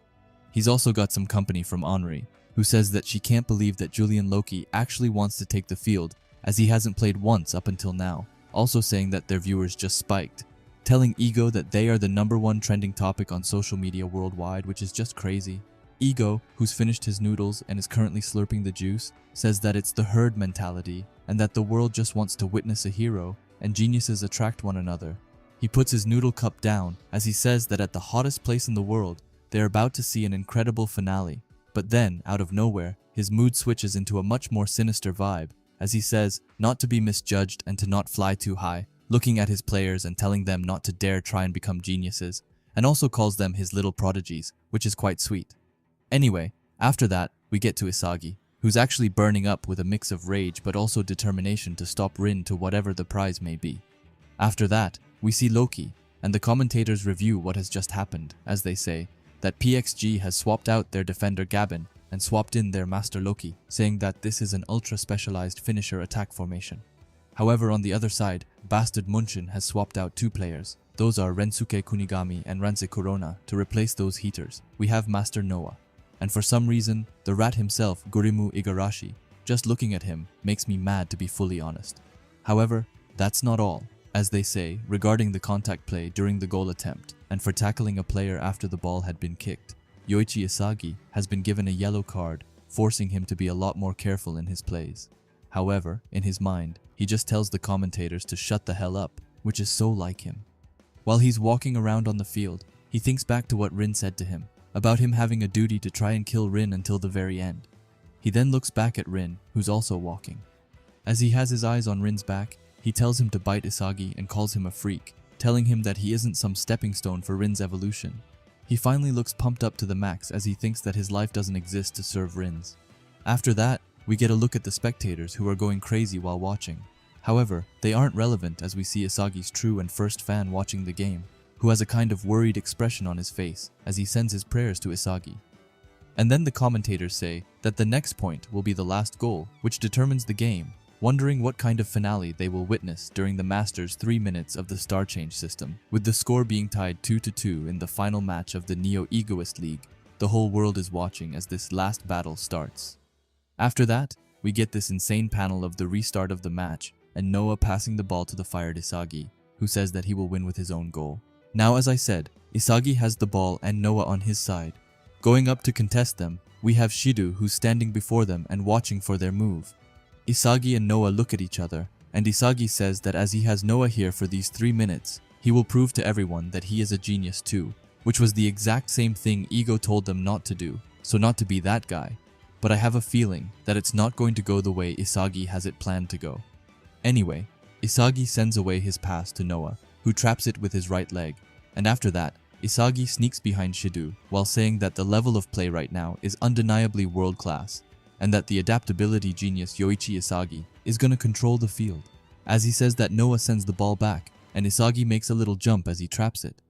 He's also got some company from Henri, who says that she can't believe that Julian Loki actually wants to take the field as he hasn't played once up until now, also saying that their viewers just spiked, telling Ego that they are the #1 trending topic on social media worldwide, which is just crazy. Ego, who's finished his noodles and is currently slurping the juice, says that it's the herd mentality and that the world just wants to witness a hero and geniuses attract one another. He puts his noodle cup down as he says that at the hottest place in the world, they're about to see an incredible finale. But then, out of nowhere, his mood switches into a much more sinister vibe as he says not to be misjudged and to not fly too high, looking at his players and telling them not to dare try and become geniuses, and also calls them his little prodigies, which is quite sweet. Anyway, after that, we get to Isagi, who's actually burning up with a mix of rage but also determination to stop Rin to whatever the prize may be. After that, we see Loki, and the commentators review what has just happened, as they say that PXG has swapped out their defender Gabin and swapped in their master Loki, saying that this is an ultra-specialized finisher attack formation. However, on the other side, Bastard Munshin has swapped out 2 players. Those are Rensuke Kunigami and Ranze Corona to replace those heaters. We have Master Noah. And for some reason, the rat himself, Gurimu Igarashi, just looking at him makes me mad, to be fully honest. However, that's not all, as they say, regarding the contact play during the goal attempt, and for tackling a player after the ball had been kicked. Yoichi Isagi has been given a yellow card, forcing him to be a lot more careful in his plays. However, in his mind, he just tells the commentators to shut the hell up, which is so like him. While he's walking around on the field, he thinks back to what Rin said to him, about him having a duty to try and kill Rin until the very end. He then looks back at Rin, who's also walking. As he has his eyes on Rin's back, he tells him to bite Isagi and calls him a freak, telling him that he isn't some stepping stone for Rin's evolution. He finally looks pumped up to the max as he thinks that his life doesn't exist to serve Rin's. After that, we get a look at the spectators who are going crazy while watching. However, they aren't relevant as we see Isagi's true and first fan watching the game, who has a kind of worried expression on his face as he sends his prayers to Isagi. And then the commentators say that the next point will be the last goal, which determines the game, wondering what kind of finale they will witness during the Masters' 3 minutes of the Star Change system, with the score being tied 2-2 in the final match of the Neo-Egoist League. The whole world is watching as this last battle starts. After that, we get this insane panel of the restart of the match, and Noah passing the ball to the fired Isagi, who says that he will win with his own goal. Now, as I said, Isagi has the ball and Noah on his side. Going up to contest them, we have Shido who's standing before them and watching for their move. Isagi and Noah look at each other, and Isagi says that as he has Noah here for these 3 minutes, he will prove to everyone that he is a genius too, which was the exact same thing Ego told them not to do, so not to be that guy. But I have a feeling that it's not going to go the way Isagi has it planned to go. Anyway, Isagi sends away his pass to Noah, who traps it with his right leg, and after that, Isagi sneaks behind Shido while saying that the level of play right now is undeniably world-class, and that the adaptability genius Yoichi Isagi is gonna control the field. As he says that Noah sends the ball back, and Isagi makes a little jump as he traps it.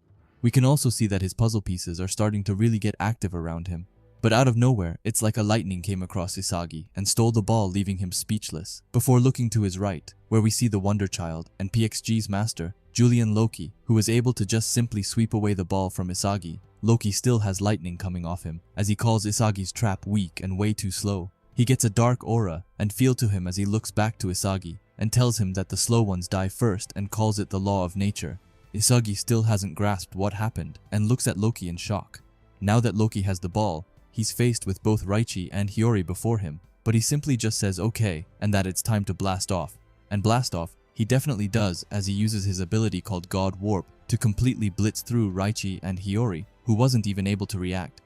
We can also see that his puzzle pieces are starting to really get active around him. But out of nowhere, it's like a lightning came across Isagi and stole the ball, leaving him speechless, before looking to his right, where we see the Wonder Child and PXG's master, Julian Loki, who is able to just simply sweep away the ball from Isagi. Loki still has lightning coming off him, as he calls Isagi's trap weak and way too slow. He gets a dark aura and feel to him as he looks back to Isagi, and tells him that the slow ones die first and calls it the law of nature. Isagi still hasn't grasped what happened, and looks at Loki in shock. Now that Loki has the ball, he's faced with both Raichi and Hiyori before him, but he simply just says okay, and that it's time to blast off. And blast off, he definitely does, as he uses his ability called God Warp to completely blitz through Raichi and Hiyori, who wasn't even able to react.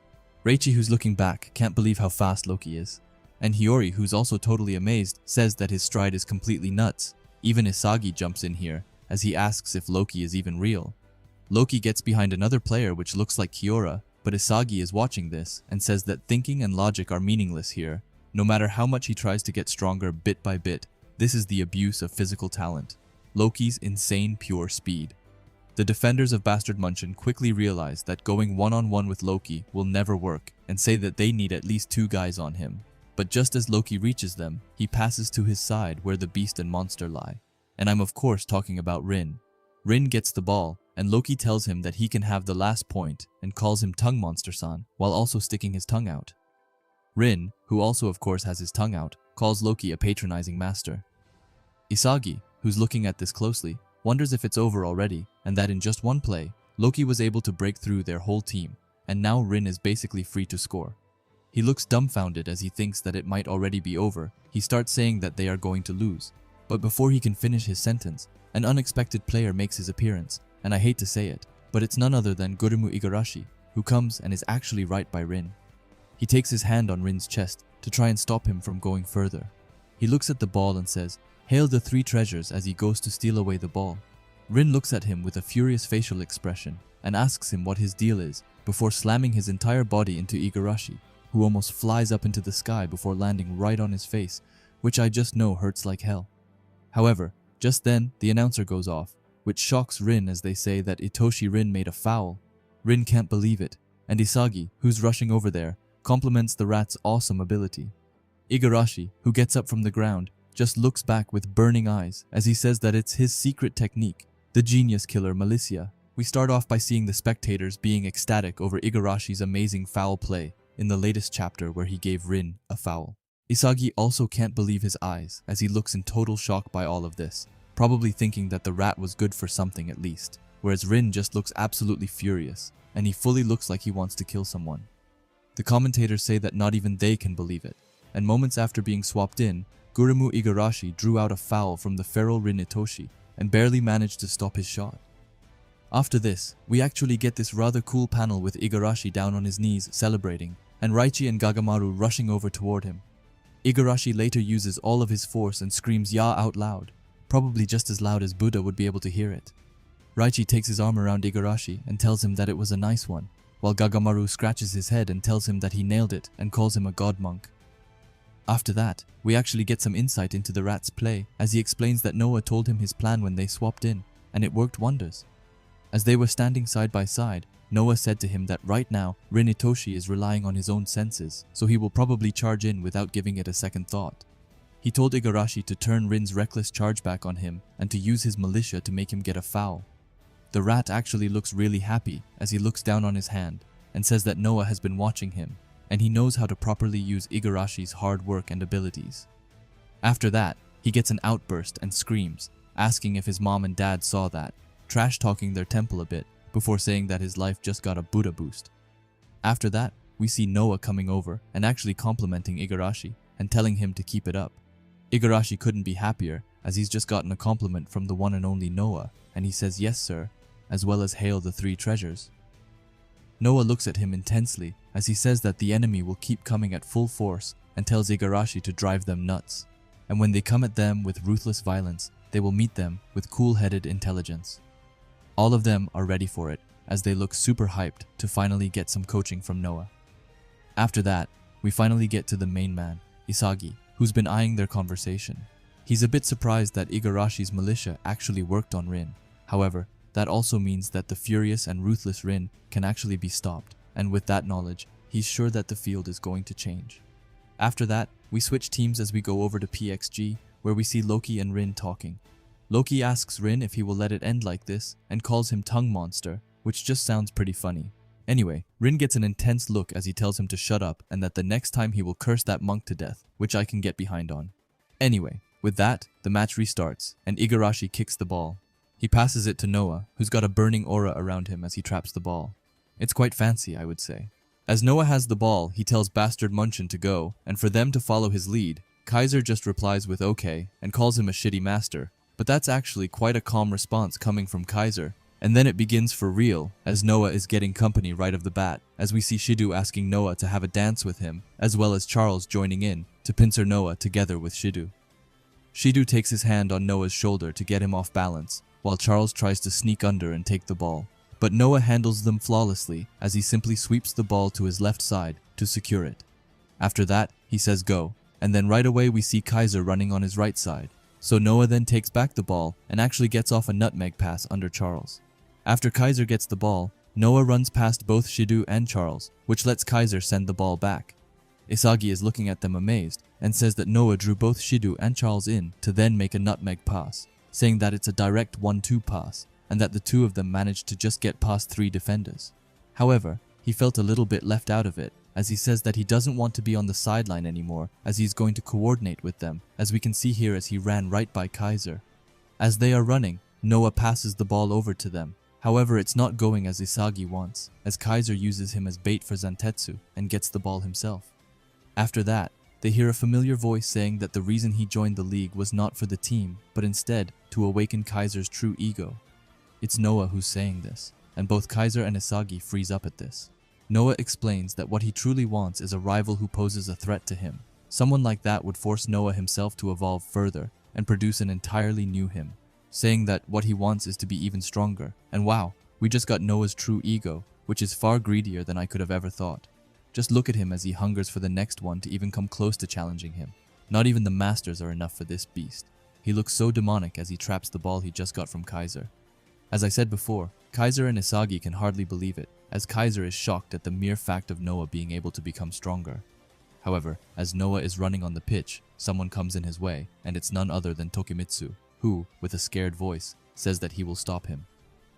Raichi, who's looking back, can't believe how fast Loki is. And Hiyori, who's also totally amazed, says that his stride is completely nuts. Even Isagi jumps in here, as he asks if Loki is even real. Loki gets behind another player which looks like Kiora, but Isagi is watching this and says that thinking and logic are meaningless here. No matter how much he tries to get stronger bit by bit, this is the abuse of physical talent. Loki's insane pure speed. The defenders of Bastard Munchen quickly realize that going one-on-one with Loki will never work and say that they need at least 2 guys on him. But just as Loki reaches them, he passes to his side where the beast and monster lie. And I'm of course talking about Rin. Rin gets the ball, and Loki tells him that he can have the last point and calls him Tongue Monster-san while also sticking his tongue out. Rin, who also of course has his tongue out, calls Loki a patronizing master. Isagi, who's looking at this closely, wonders if it's over already and that in just one play, Loki was able to break through their whole team, and now Rin is basically free to score. He looks dumbfounded as he thinks that it might already be over. He starts saying that they are going to lose. But before he can finish his sentence, an unexpected player makes his appearance, and I hate to say it, but it's none other than Gurimu Igarashi, who comes and is actually right by Rin. He takes his hand on Rin's chest to try and stop him from going further. He looks at the ball and says, "Hail the 3 treasures," as he goes to steal away the ball. Rin looks at him with a furious facial expression and asks him what his deal is before slamming his entire body into Igarashi, who almost flies up into the sky before landing right on his face, which I just know hurts like hell. However, just then the announcer goes off, which shocks Rin as they say that Itoshi Rin made a foul. Rin can't believe it, and Isagi, who's rushing over there, compliments the rat's awesome ability. Igarashi, who gets up from the ground, just looks back with burning eyes as he says that it's his secret technique, the genius killer Malicia. We start off by seeing the spectators being ecstatic over Igarashi's amazing foul play in the latest chapter where he gave Rin a foul. Isagi also can't believe his eyes as he looks in total shock by all of this, probably thinking that the rat was good for something at least, whereas Rin just looks absolutely furious, and he fully looks like he wants to kill someone. The commentators say that not even they can believe it, and moments after being swapped in, Gurimu Igarashi drew out a foul from the feral Rin Itoshi and barely managed to stop his shot. After this, we actually get this rather cool panel with Igarashi down on his knees celebrating, and Raichi and Gagamaru rushing over toward him. Igarashi later uses all of his force and screams "Ya" out loud, probably just as loud as Buddha would be able to hear it. Raichi takes his arm around Igarashi and tells him that it was a nice one, while Gagamaru scratches his head and tells him that he nailed it and calls him a god monk. After that, we actually get some insight into the rat's play as he explains that Noah told him his plan when they swapped in, and it worked wonders. As they were standing side by side, Noah said to him that right now, Rin Itoshi is relying on his own senses, so he will probably charge in without giving it a second thought. He told Igarashi to turn Rin's reckless charge back on him and to use his militia to make him get a foul. The rat actually looks really happy as he looks down on his hand and says that Noah has been watching him and he knows how to properly use Igarashi's hard work and abilities. After that, he gets an outburst and screams, asking if his mom and dad saw that, trash-talking their temple a bit before saying that his life just got a Buddha boost. After that, we see Noah coming over and actually complimenting Igarashi and telling him to keep it up. Igarashi couldn't be happier as he's just gotten a compliment from the one and only Noah, and he says yes sir, as well as hail the 3 treasures. Noah looks at him intensely as he says that the enemy will keep coming at full force and tells Igarashi to drive them nuts, and when they come at them with ruthless violence, they will meet them with cool-headed intelligence. All of them are ready for it as they look super hyped to finally get some coaching from Noah. After that, we finally get to the main man, Isagi, who's been eyeing their conversation. He's a bit surprised that Igarashi's militia actually worked on Rin. However, that also means that the furious and ruthless Rin can actually be stopped, and with that knowledge, he's sure that the field is going to change. After that, we switch teams as we go over to PXG, where we see Loki and Rin talking. Loki asks Rin if he will let it end like this and calls him Tongue Monster, which just sounds pretty funny. Anyway, Rin gets an intense look as he tells him to shut up and that the next time he will curse that monk to death, which I can get behind on. Anyway, with that, the match restarts and Igarashi kicks the ball. He passes it to Noah, who's got a burning aura around him as he traps the ball. It's quite fancy, I would say. As Noah has the ball, he tells Bastard Munchin to go, and for them to follow his lead. Kaiser just replies with okay and calls him a shitty master, but that's actually quite a calm response coming from Kaiser. And then it begins for real, as Noah is getting company right off the bat, as we see Shidu asking Noah to have a dance with him, as well as Charles joining in to pincer Noah together with Shidu. Shidu takes his hand on Noah's shoulder to get him off balance, while Charles tries to sneak under and take the ball. But Noah handles them flawlessly as he simply sweeps the ball to his left side to secure it. After that, he says go, and then right away we see Kaiser running on his right side. So Noah then takes back the ball and actually gets off a nutmeg pass under Charles. After Kaiser gets the ball, Noah runs past both Shidu and Charles, which lets Kaiser send the ball back. Isagi is looking at them amazed and says that Noah drew both Shidu and Charles in to then make a nutmeg pass, saying that it's a direct 1-2 pass and that the two of them managed to just get past 3 defenders. However, he felt a little bit left out of it as he says that he doesn't want to be on the sideline anymore as he's going to coordinate with them, as we can see here as he ran right by Kaiser. As they are running, Noah passes the ball over to them. However, it's not going as Isagi wants, as Kaiser uses him as bait for Zantetsu and gets the ball himself. After that, they hear a familiar voice saying that the reason he joined the league was not for the team, but instead to awaken Kaiser's true ego. It's Noah who's saying this, and both Kaiser and Isagi freeze up at this. Noah explains that what he truly wants is a rival who poses a threat to him. Someone like that would force Noah himself to evolve further and produce an entirely new him, saying that what he wants is to be even stronger. And wow, we just got Noah's true ego, which is far greedier than I could have ever thought. Just look at him as he hungers for the next one to even come close to challenging him. Not even the masters are enough for this beast. He looks so demonic as he traps the ball he just got from Kaiser. As I said before, Kaiser and Isagi can hardly believe it, as Kaiser is shocked at the mere fact of Noah being able to become stronger. However, as Noah is running on the pitch, someone comes in his way, and it's none other than Tokimitsu, who, with a scared voice, says that he will stop him.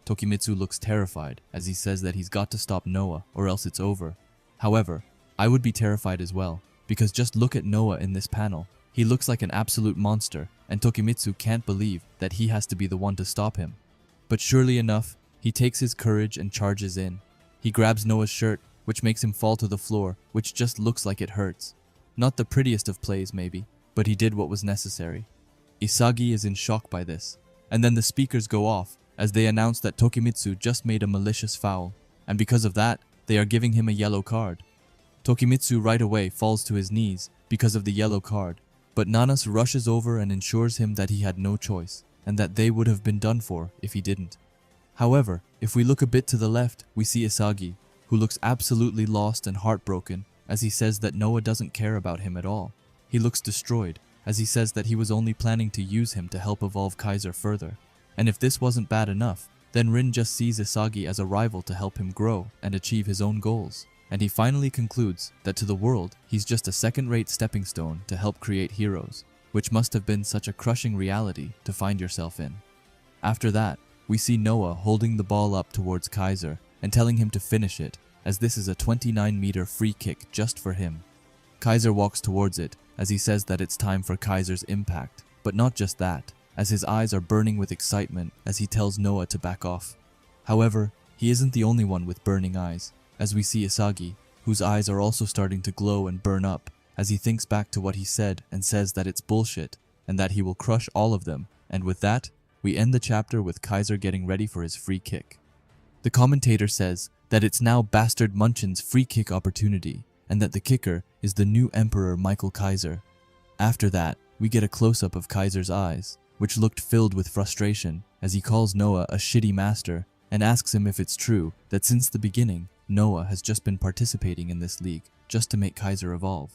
Tokimitsu looks terrified as he says that he's got to stop Noah or else it's over. However, I would be terrified as well, because just look at Noah in this panel. He looks like an absolute monster, and Tokimitsu can't believe that he has to be the one to stop him. But surely enough, he takes his courage and charges in. He grabs Noah's shirt, which makes him fall to the floor, which just looks like it hurts. Not the prettiest of plays maybe, but he did what was necessary. Isagi is in shock by this, and then the speakers go off as they announce that Tokimitsu just made a malicious foul, and because of that, they are giving him a yellow card. Tokimitsu right away falls to his knees because of the yellow card, but Nanas rushes over and ensures him that he had no choice, and that they would have been done for if he didn't. However, if we look a bit to the left, we see Isagi, who looks absolutely lost and heartbroken as he says that Noah doesn't care about him at all. He looks destroyed as he says that he was only planning to use him to help evolve Kaiser further. And if this wasn't bad enough, Then Rin just sees Isagi as a rival to help him grow and achieve his own goals, and he finally concludes that to the world, he's just a second-rate stepping stone to help create heroes, which must have been such a crushing reality to find yourself in. After that, we see Noah holding the ball up towards Kaiser and telling him to finish it, as this is a 29-meter free kick just for him. Kaiser walks towards it, as he says that it's time for Kaiser's impact, but not just that, as his eyes are burning with excitement as he tells Noah to back off. However, he isn't the only one with burning eyes, as we see Isagi, whose eyes are also starting to glow and burn up, as he thinks back to what he said and says that it's bullshit, and that he will crush all of them, and with that, we end the chapter with Kaiser getting ready for his free kick. The commentator says that it's now Bastard Munchen's free kick opportunity, and that the kicker is the new Emperor Michael Kaiser. After that, we get a close-up of Kaiser's eyes, which looked filled with frustration, as he calls Noah a shitty master, and asks him if it's true that since the beginning, Noah has just been participating in this league, just to make Kaiser evolve.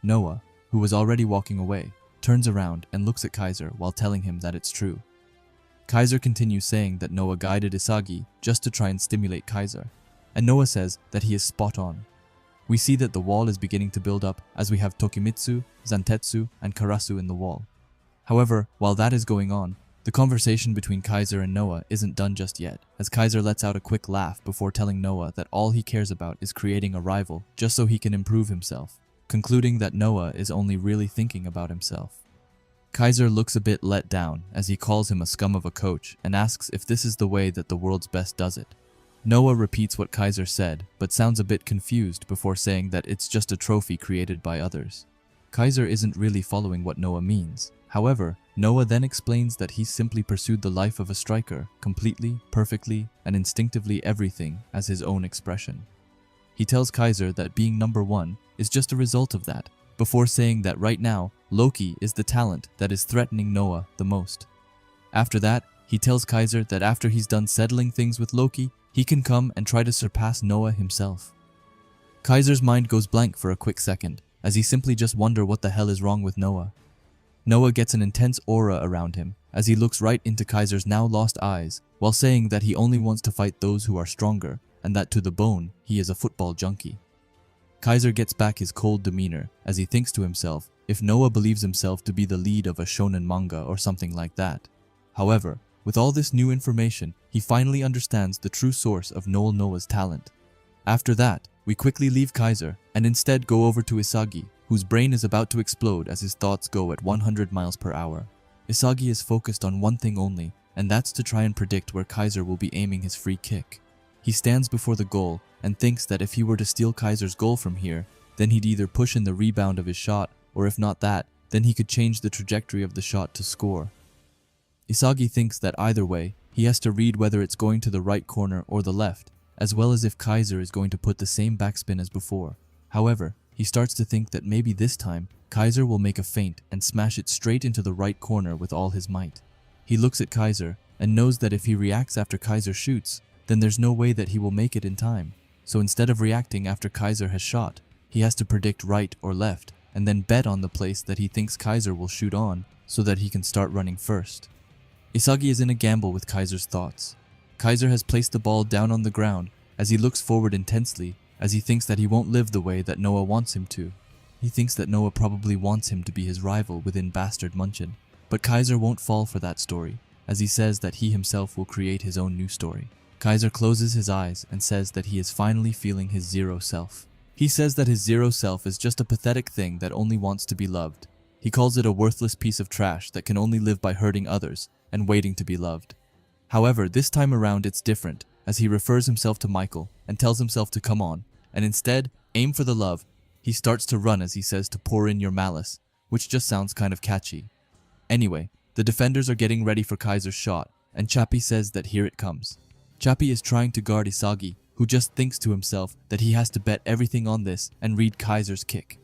Noah, who was already walking away, turns around and looks at Kaiser while telling him that it's true. Kaiser continues saying that Noah guided Isagi just to try and stimulate Kaiser, and Noah says that he is spot on. We see that the wall is beginning to build up as we have Tokimitsu, Zantetsu, and Karasu in the wall. However, while that is going on, the conversation between Kaiser and Noah isn't done just yet, as Kaiser lets out a quick laugh before telling Noah that all he cares about is creating a rival just so he can improve himself, concluding that Noah is only really thinking about himself. Kaiser looks a bit let down as he calls him a scum of a coach and asks if this is the way that the world's best does it. Noah repeats what Kaiser said, but sounds a bit confused before saying that it's just a trophy created by others. Kaiser isn't really following what Noah means. However, Noah then explains that he simply pursued the life of a striker, completely, perfectly, and instinctively everything as his own expression. He tells Kaiser that being number one is just a result of that, before saying that right now, Loki is the talent that is threatening Noah the most. After that, he tells Kaiser that after he's done settling things with Loki, he can come and try to surpass Noah himself. Kaiser's mind goes blank for a quick second, as he simply just wonders what the hell is wrong with Noah. Noah gets an intense aura around him, as he looks right into Kaiser's now lost eyes, while saying that he only wants to fight those who are stronger, and that to the bone, he is a football junkie. Kaiser gets back his cold demeanor, as he thinks to himself if Noah believes himself to be the lead of a shonen manga or something like that. However, with all this new information, he finally understands the true source of Noah's talent. After that, we quickly leave Kaiser and instead go over to Isagi, whose brain is about to explode as his thoughts go at 100 miles per hour. Isagi is focused on one thing only, and that's to try and predict where Kaiser will be aiming his free kick. He stands before the goal and thinks that if he were to steal Kaiser's goal from here, then he'd either push in the rebound of his shot, or if not that, then he could change the trajectory of the shot to score. Isagi thinks that either way, he has to read whether it's going to the right corner or the left, as well as if Kaiser is going to put the same backspin as before. However, he starts to think that maybe this time, Kaiser will make a feint and smash it straight into the right corner with all his might. He looks at Kaiser and knows that if he reacts after Kaiser shoots, then there's no way that he will make it in time. So instead of reacting after Kaiser has shot, he has to predict right or left, and then bet on the place that he thinks Kaiser will shoot on, so that he can start running first. Isagi is in a gamble with Kaiser's thoughts. Kaiser has placed the ball down on the ground as he looks forward intensely, as he thinks that he won't live the way that Noah wants him to. He thinks that Noah probably wants him to be his rival within Bastard Munchen, but Kaiser won't fall for that story, as he says that he himself will create his own new story. Kaiser closes his eyes and says that he is finally feeling his zero self. He says that his zero self is just a pathetic thing that only wants to be loved. He calls it a worthless piece of trash that can only live by hurting others and waiting to be loved. However, this time around it's different, as he refers himself to Michael and tells himself to come on, and instead, aim for the love. He starts to run as he says to pour in your malice, which just sounds kind of catchy. Anyway, the defenders are getting ready for Kaiser's shot, and Chappie says that here it comes. Chappie is trying to guard Isagi, who just thinks to himself that he has to bet everything on this and read Kaiser's kick.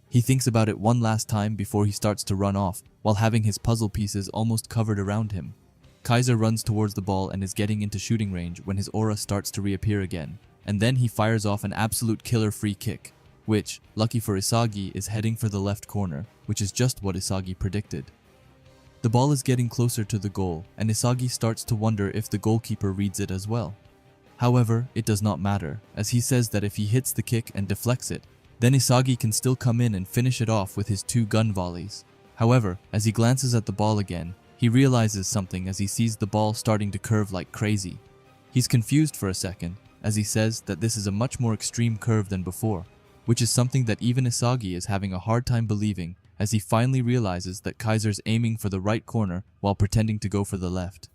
He thinks about it one last time before he starts to run off, while having his puzzle pieces almost covered around him. Kaiser runs towards the ball and is getting into shooting range when his aura starts to reappear again, and then he fires off an absolute killer free kick, which, lucky for Isagi, is heading for the left corner, which is just what Isagi predicted. The ball is getting closer to the goal, and Isagi starts to wonder if the goalkeeper reads it as well. However, it does not matter, as he says that if he hits the kick and deflects it, then Isagi can still come in and finish it off with his 2 gun volleys. However, as he glances at the ball again, he realizes something as he sees the ball starting to curve like crazy. He's confused for a second, as he says that this is a much more extreme curve than before, which is something that even Isagi is having a hard time believing, as he finally realizes that Kaiser's aiming for the right corner while pretending to go for the left.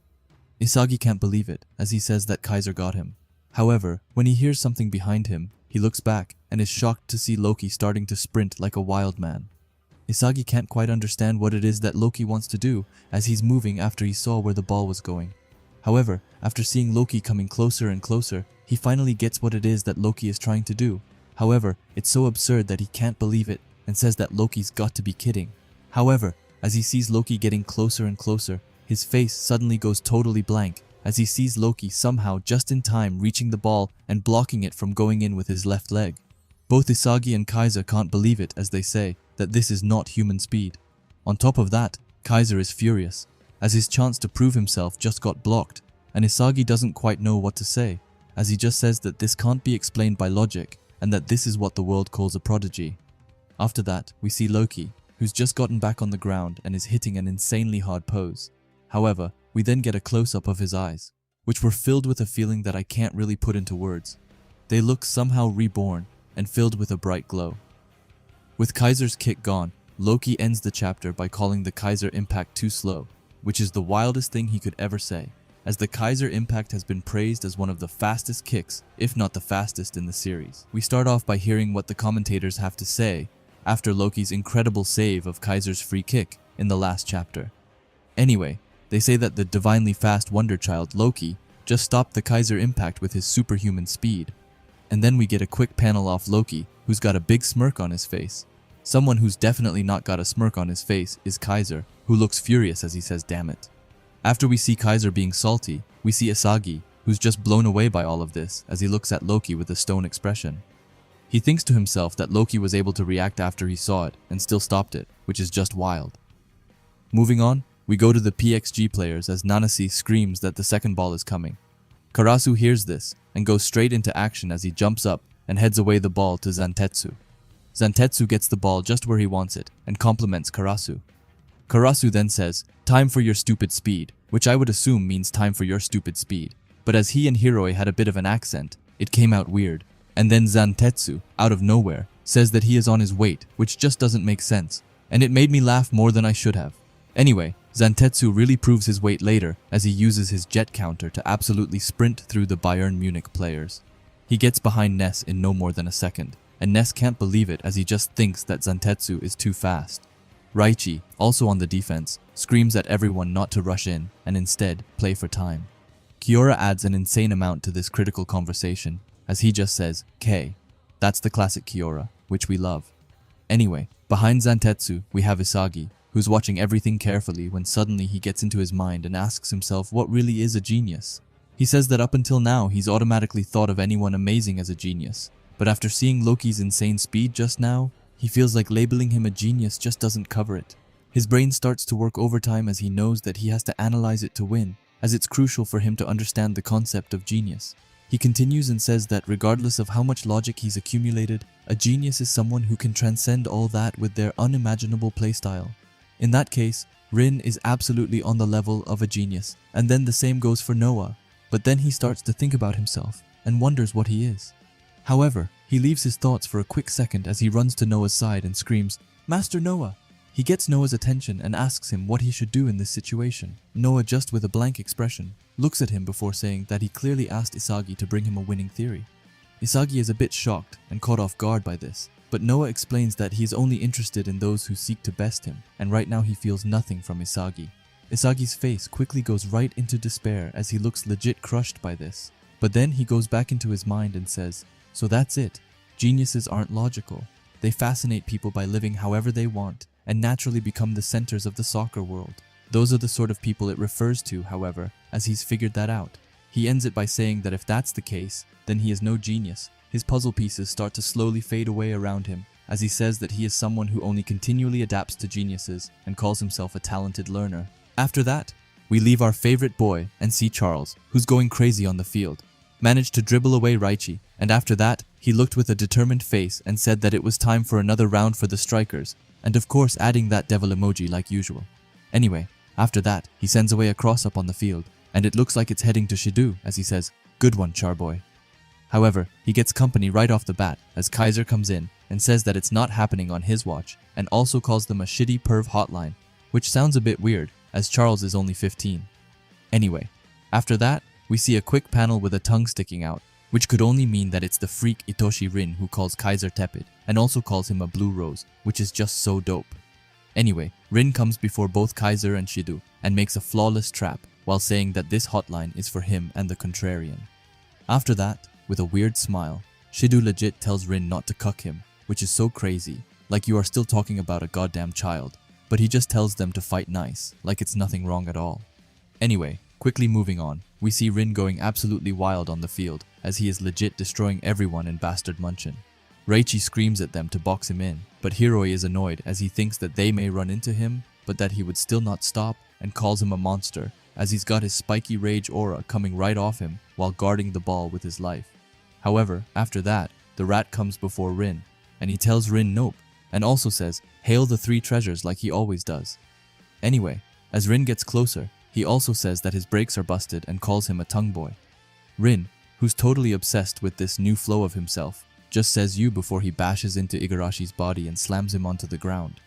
Isagi can't believe it, as he says that Kaiser got him. However, when he hears something behind him, he looks back and is shocked to see Loki starting to sprint like a wild man. Isagi can't quite understand what it is that Loki wants to do, as he's moving after he saw where the ball was going. However, after seeing Loki coming closer and closer, he finally gets what it is that Loki is trying to do. However, it's so absurd that he can't believe it and says that Loki's got to be kidding. However, as he sees Loki getting closer and closer, his face suddenly goes totally blank as he sees Loki somehow just in time reaching the ball and blocking it from going in with his left leg. Both Isagi and Kaiser can't believe it, as they say that this is not human speed. On top of that, Kaiser is furious, as his chance to prove himself just got blocked, and Isagi doesn't quite know what to say, as he just says that this can't be explained by logic and that this is what the world calls a prodigy. After that, we see Loki, who's just gotten back on the ground and is hitting an insanely hard pose. However, we then get a close-up of his eyes, which were filled with a feeling that I can't really put into words. They look somehow reborn and filled with a bright glow. With Kaiser's kick gone, Loki ends the chapter by calling the Kaiser impact too slow, which is the wildest thing he could ever say, as the Kaiser impact has been praised as one of the fastest kicks, if not the fastest in the series. We start off by hearing what the commentators have to say after Loki's incredible save of Kaiser's free kick in the last chapter. Anyway, they say that the divinely fast wonder child Loki just stopped the Kaiser impact with his superhuman speed. And then we get a quick panel off Loki, who's got a big smirk on his face. Someone who's definitely not got a smirk on his face is Kaiser, who looks furious as he says damn it. After we see Kaiser being salty, we see Isagi, who's just blown away by all of this as he looks at Loki with a stone expression. He thinks to himself that Loki was able to react after he saw it and still stopped it, which is just wild. Moving on, we go to the PXG players as Nanase screams that the second ball is coming. Karasu hears this and goes straight into action as he jumps up and heads away the ball to Zantetsu. Zantetsu gets the ball just where he wants it and compliments Karasu. Karasu then says, "Time for your stupid speed," which I would assume means time for your stupid speed. But as he and Hiroi had a bit of an accent, it came out weird. And then Zantetsu, out of nowhere, says that he is on his weight, which just doesn't make sense. And it made me laugh more than I should have. Anyway, Zantetsu really proves his weight later as he uses his jet counter to absolutely sprint through the Bayern Munich players. He gets behind Ness in no more than a second, and Ness can't believe it as he just thinks that Zantetsu is too fast. Raichi, also on the defense, screams at everyone not to rush in and instead play for time. Kiora adds an insane amount to this critical conversation as he just says, "K." That's the classic Kiora, which we love. Anyway, behind Zantetsu, we have Isagi, who's watching everything carefully when suddenly he gets into his mind and asks himself what really is a genius. He says that up until now he's automatically thought of anyone amazing as a genius, but after seeing Loki's insane speed just now, he feels like labeling him a genius just doesn't cover it. His brain starts to work overtime as he knows that he has to analyze it to win, as it's crucial for him to understand the concept of genius. He continues and says that regardless of how much logic he's accumulated, a genius is someone who can transcend all that with their unimaginable playstyle. In that case, Rin is absolutely on the level of a genius, and then the same goes for Noah, but then he starts to think about himself and wonders what he is. However, he leaves his thoughts for a quick second as he runs to Noah's side and screams, "Master Noah!" He gets Noah's attention and asks him what he should do in this situation. Noah, just with a blank expression, looks at him before saying that he clearly asked Isagi to bring him a winning theory. Isagi is a bit shocked and caught off guard by this, but Noah explains that he is only interested in those who seek to best him, and right now he feels nothing from Isagi. Isagi's face quickly goes right into despair as he looks legit crushed by this. But then he goes back into his mind and says, "So that's it. Geniuses aren't logical. They fascinate people by living however they want and naturally become the centers of the soccer world." Those are the sort of people it refers to, however, as he's figured that out. He ends it by saying that if that's the case, then he is no genius. His puzzle pieces start to slowly fade away around him, as he says that he is someone who only continually adapts to geniuses and calls himself a talented learner. After that, we leave our favorite boy and see Charles, who's going crazy on the field. Managed to dribble away Raichi, and after that, he looked with a determined face and said that it was time for another round for the strikers, and of course adding that devil emoji like usual. Anyway, after that, he sends away a cross-up on the field, and it looks like it's heading to Shidu as he says, "Good one, Charboy." However, he gets company right off the bat as Kaiser comes in and says that it's not happening on his watch, and also calls them a shitty perv hotline, which sounds a bit weird as Charles is only 15. Anyway, after that, we see a quick panel with a tongue sticking out, which could only mean that it's the freak Itoshi Rin who calls Kaiser tepid and also calls him a blue rose, which is just so dope. Anyway, Rin comes before both Kaiser and Shidu and makes a flawless trap while saying that this hotline is for him and the contrarian. After that, with a weird smile, Shidu legit tells Rin not to cuck him, which is so crazy, like you are still talking about a goddamn child, but he just tells them to fight nice, like it's nothing wrong at all. Anyway, quickly moving on, we see Rin going absolutely wild on the field as he is legit destroying everyone in Bastard Munchin. Raichi screams at them to box him in, but Hiroi is annoyed as he thinks that they may run into him, but that he would still not stop and calls him a monster as he's got his spiky rage aura coming right off him while guarding the ball with his life. However, after that, the rat comes before Rin, and he tells Rin nope, and also says, "Hail the three treasures," like he always does. Anyway, as Rin gets closer, he also says that his brakes are busted and calls him a tongue boy. Rin, who's totally obsessed with this new flow of himself, just says you before he bashes into Igarashi's body and slams him onto the ground.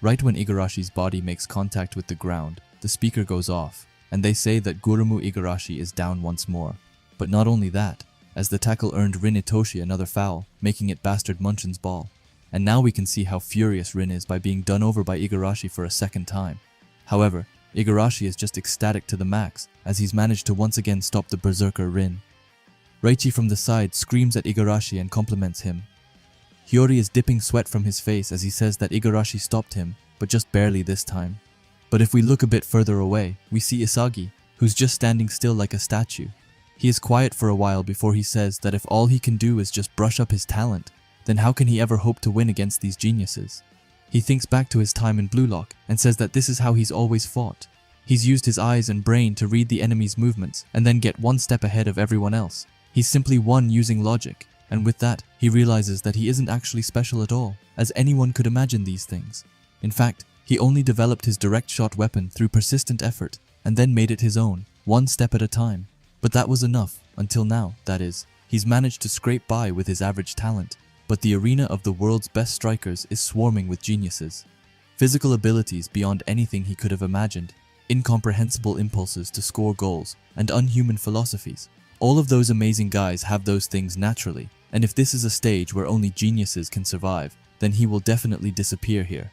Right when Igarashi's body makes contact with the ground, the speaker goes off, and they say that Gurumu Igarashi is down once more. But not only that, as the tackle earned Rin Itoshi another foul, making it Bastard Munchin's ball. And now we can see how furious Rin is by being done over by Igarashi for a second time. However, Igarashi is just ecstatic to the max, as he's managed to once again stop the berserker Rin. Raichi from the side screams at Igarashi and compliments him. Hiyori is dipping sweat from his face as he says that Igarashi stopped him, but just barely this time. But if we look a bit further away, we see Isagi, who's just standing still like a statue. He is quiet for a while before he says that if all he can do is just brush up his talent, then how can he ever hope to win against these geniuses? He thinks back to his time in Blue Lock and says that this is how he's always fought. He's used his eyes and brain to read the enemy's movements and then get one step ahead of everyone else. He's simply won using logic, and with that, he realizes that he isn't actually special at all, as anyone could imagine these things. In fact, he only developed his direct shot weapon through persistent effort and then made it his own, one step at a time. But that was enough, until now, that is. He's managed to scrape by with his average talent, but the arena of the world's best strikers is swarming with geniuses. Physical abilities beyond anything he could have imagined, incomprehensible impulses to score goals, and unhuman philosophies. All of those amazing guys have those things naturally, and if this is a stage where only geniuses can survive, then he will definitely disappear here.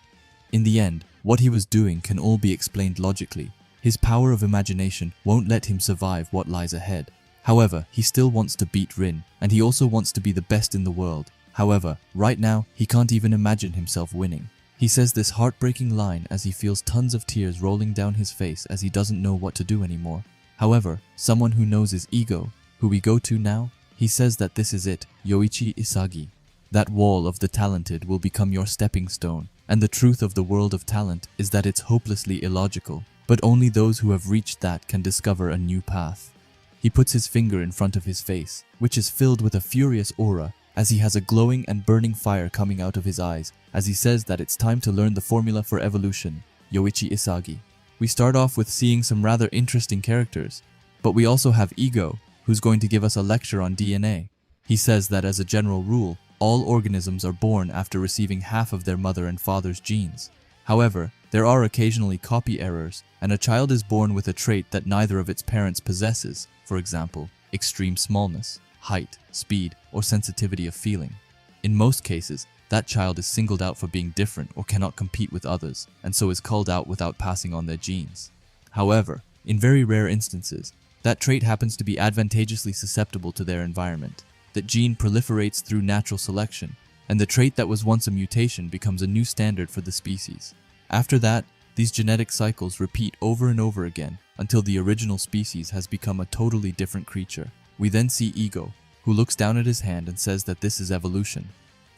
In the end, what he was doing can all be explained logically. His power of imagination won't let him survive what lies ahead. However, he still wants to beat Rin, and he also wants to be the best in the world. However, right now, he can't even imagine himself winning. He says this heartbreaking line as he feels tons of tears rolling down his face as he doesn't know what to do anymore. However, someone who knows his ego, who we go to now, he says that this is it, Yoichi Isagi. That wall of the talented will become your stepping stone, and the truth of the world of talent is that it's hopelessly illogical, but only those who have reached that can discover a new path. He puts his finger in front of his face, which is filled with a furious aura, as he has a glowing and burning fire coming out of his eyes, as he says that it's time to learn the formula for evolution, Yoichi Isagi. We start off with seeing some rather interesting characters, but we also have Ego, who's going to give us a lecture on DNA. He says that as a general rule, all organisms are born after receiving half of their mother and father's genes. However, there are occasionally copy errors, and a child is born with a trait that neither of its parents possesses, for example, extreme smallness, height, speed, or sensitivity of feeling. In most cases, that child is singled out for being different or cannot compete with others, and so is culled out without passing on their genes. However, in very rare instances, that trait happens to be advantageously susceptible to their environment. That gene proliferates through natural selection, and the trait that was once a mutation becomes a new standard for the species. After that, these genetic cycles repeat over and over again until the original species has become a totally different creature. We then see Ego, who looks down at his hand and says that this is evolution.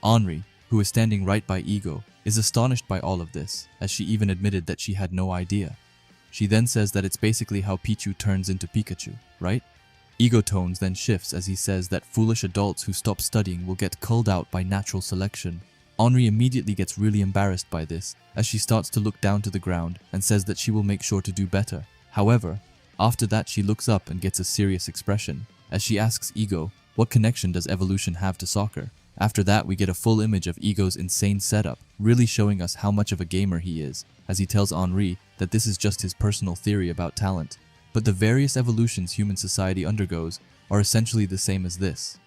Henri, who is standing right by Ego, is astonished by all of this, as she even admitted that she had no idea. She then says that it's basically how Pichu turns into Pikachu, right? Ego tones then shifts as he says that foolish adults who stop studying will get culled out by natural selection. Henri immediately gets really embarrassed by this as she starts to look down to the ground and says that she will make sure to do better. However, after that she looks up and gets a serious expression as she asks Ego, what connection does evolution have to soccer? After that we get a full image of Ego's insane setup, really showing us how much of a gamer he is, as he tells Henri that this is just his personal theory about talent. But the various evolutions human society undergoes are essentially the same as this.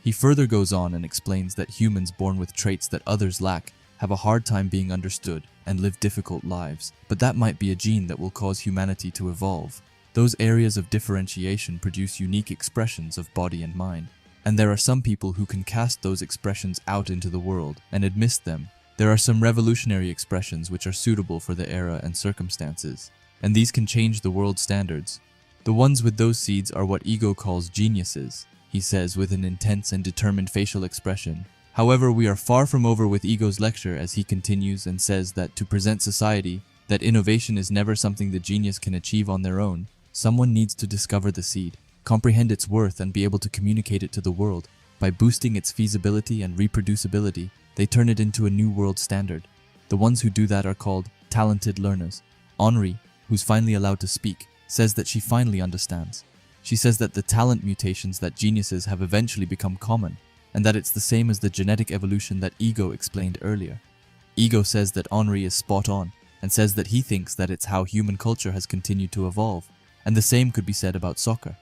He further goes on and explains that humans born with traits that others lack have a hard time being understood and live difficult lives, but that might be a gene that will cause humanity to evolve. Those areas of differentiation produce unique expressions of body and mind, and there are some people who can cast those expressions out into the world and admit them. There are some revolutionary expressions which are suitable for the era and circumstances, and these can change the world standards. The ones with those seeds are what Ego calls geniuses, he says with an intense and determined facial expression. However, we are far from over with Ego's lecture as he continues and says that to present society, that innovation is never something the genius can achieve on their own. Someone needs to discover the seed, comprehend its worth and be able to communicate it to the world. By boosting its feasibility and reproducibility, they turn it into a new world standard. The ones who do that are called talented learners. Henri, who's finally allowed to speak, says that she finally understands. She says that the talent mutations that geniuses have eventually become common, and that it's the same as the genetic evolution that Ego explained earlier. Ego says that Henri is spot on, and says that he thinks that it's how human culture has continued to evolve, and the same could be said about soccer.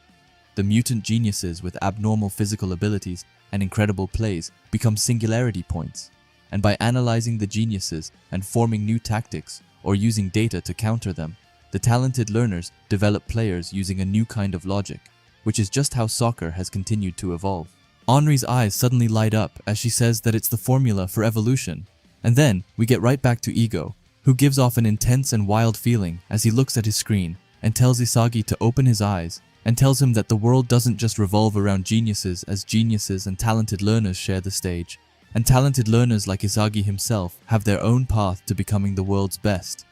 The mutant geniuses with abnormal physical abilities and incredible plays become singularity points, and by analyzing the geniuses and forming new tactics or using data to counter them, the talented learners develop players using a new kind of logic, which is just how soccer has continued to evolve. Henri's eyes suddenly light up as she says that it's the formula for evolution. And then we get right back to Ego, who gives off an intense and wild feeling as he looks at his screen and tells Isagi to open his eyes and tells him that the world doesn't just revolve around geniuses, as geniuses and talented learners share the stage. And talented learners like Isagi himself have their own path to becoming the world's best.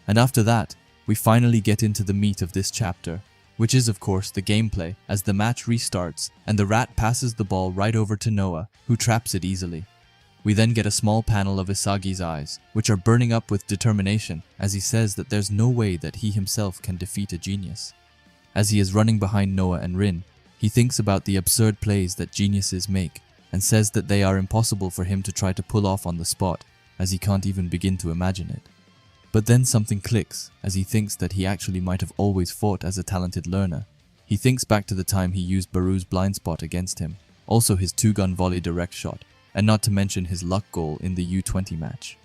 And after that, we finally get into the meat of this chapter, which is of course the gameplay as the match restarts and the rat passes the ball right over to Noah, who traps it easily. We then get a small panel of Isagi's eyes, which are burning up with determination as he says that there's no way that he himself can defeat a genius. As he is running behind Noah and Rin, he thinks about the absurd plays that geniuses make and says that they are impossible for him to try to pull off on the spot, as he can't even begin to imagine it. But then something clicks as he thinks that he actually might have always fought as a talented learner. He thinks back to the time he used Baru's blind spot against him, also his two-gun volley direct shot, and not to mention his luck goal in the U20 match.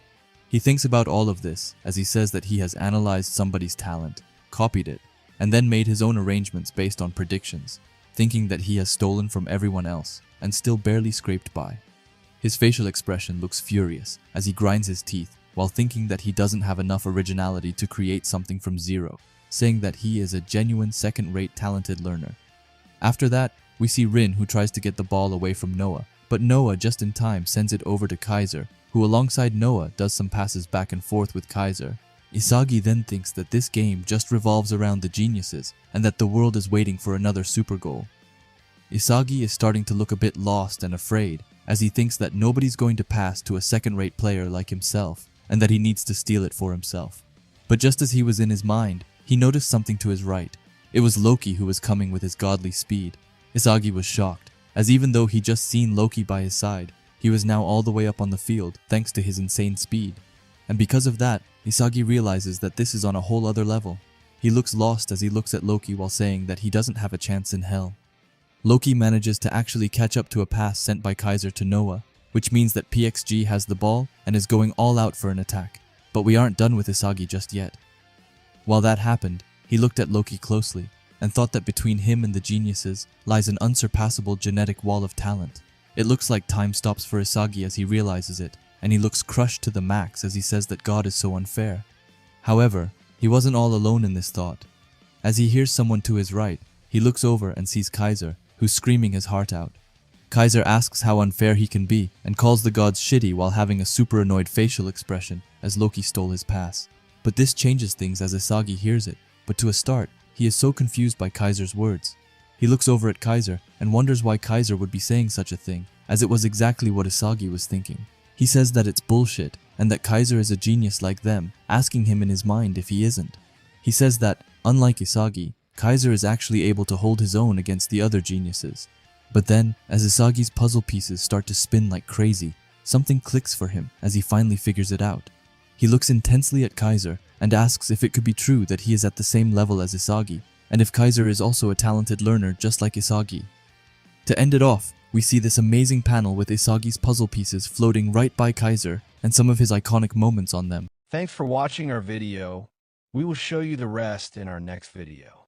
He thinks about all of this as he says that he has analyzed somebody's talent, copied it, and then made his own arrangements based on predictions, thinking that he has stolen from everyone else and still barely scraped by. His facial expression looks furious as he grinds his teeth while thinking that he doesn't have enough originality to create something from zero, saying that he is a genuine second-rate talented learner. After that, we see Rin, who tries to get the ball away from Noah, but Noah just in time sends it over to Kaiser, who alongside Noah does some passes back and forth with Kaiser. Isagi then thinks that this game just revolves around the geniuses and that the world is waiting for another super goal. Isagi is starting to look a bit lost and afraid as he thinks that nobody's going to pass to a second-rate player like himself and that he needs to steal it for himself. But just as he was in his mind, he noticed something to his right. It was Loki who was coming with his godly speed. Isagi was shocked, as even though he just seen Loki by his side, he was now all the way up on the field thanks to his insane speed. And because of that, Isagi realizes that this is on a whole other level. He looks lost as he looks at Loki while saying that he doesn't have a chance in hell. Loki manages to actually catch up to a pass sent by Kaiser to Noah, which means that PXG has the ball and is going all out for an attack. But we aren't done with Isagi just yet. While that happened, he looked at Loki closely and thought that between him and the geniuses lies an unsurpassable genetic wall of talent. It looks like time stops for Isagi as he realizes it, and he looks crushed to the max as he says that God is so unfair. However, he wasn't all alone in this thought. As he hears someone to his right, he looks over and sees Kaiser, who's screaming his heart out. Kaiser asks how unfair he can be and calls the gods shitty while having a super annoyed facial expression as Loki stole his pass. But this changes things as Isagi hears it. But to a start, he is so confused by Kaiser's words. He looks over at Kaiser and wonders why Kaiser would be saying such a thing, as it was exactly what Isagi was thinking. He says that it's bullshit, and that Kaiser is a genius like them, asking him in his mind if he isn't. He says that, unlike Isagi, Kaiser is actually able to hold his own against the other geniuses. But then, as Isagi's puzzle pieces start to spin like crazy, something clicks for him as he finally figures it out. He looks intensely at Kaiser and asks if it could be true that he is at the same level as Isagi, and if Kaiser is also a talented learner just like Isagi. To end it off, we see this amazing panel with Isagi's puzzle pieces floating right by Kaiser and some of his iconic moments on them. Thanks for watching our video. We will show you the rest in our next video.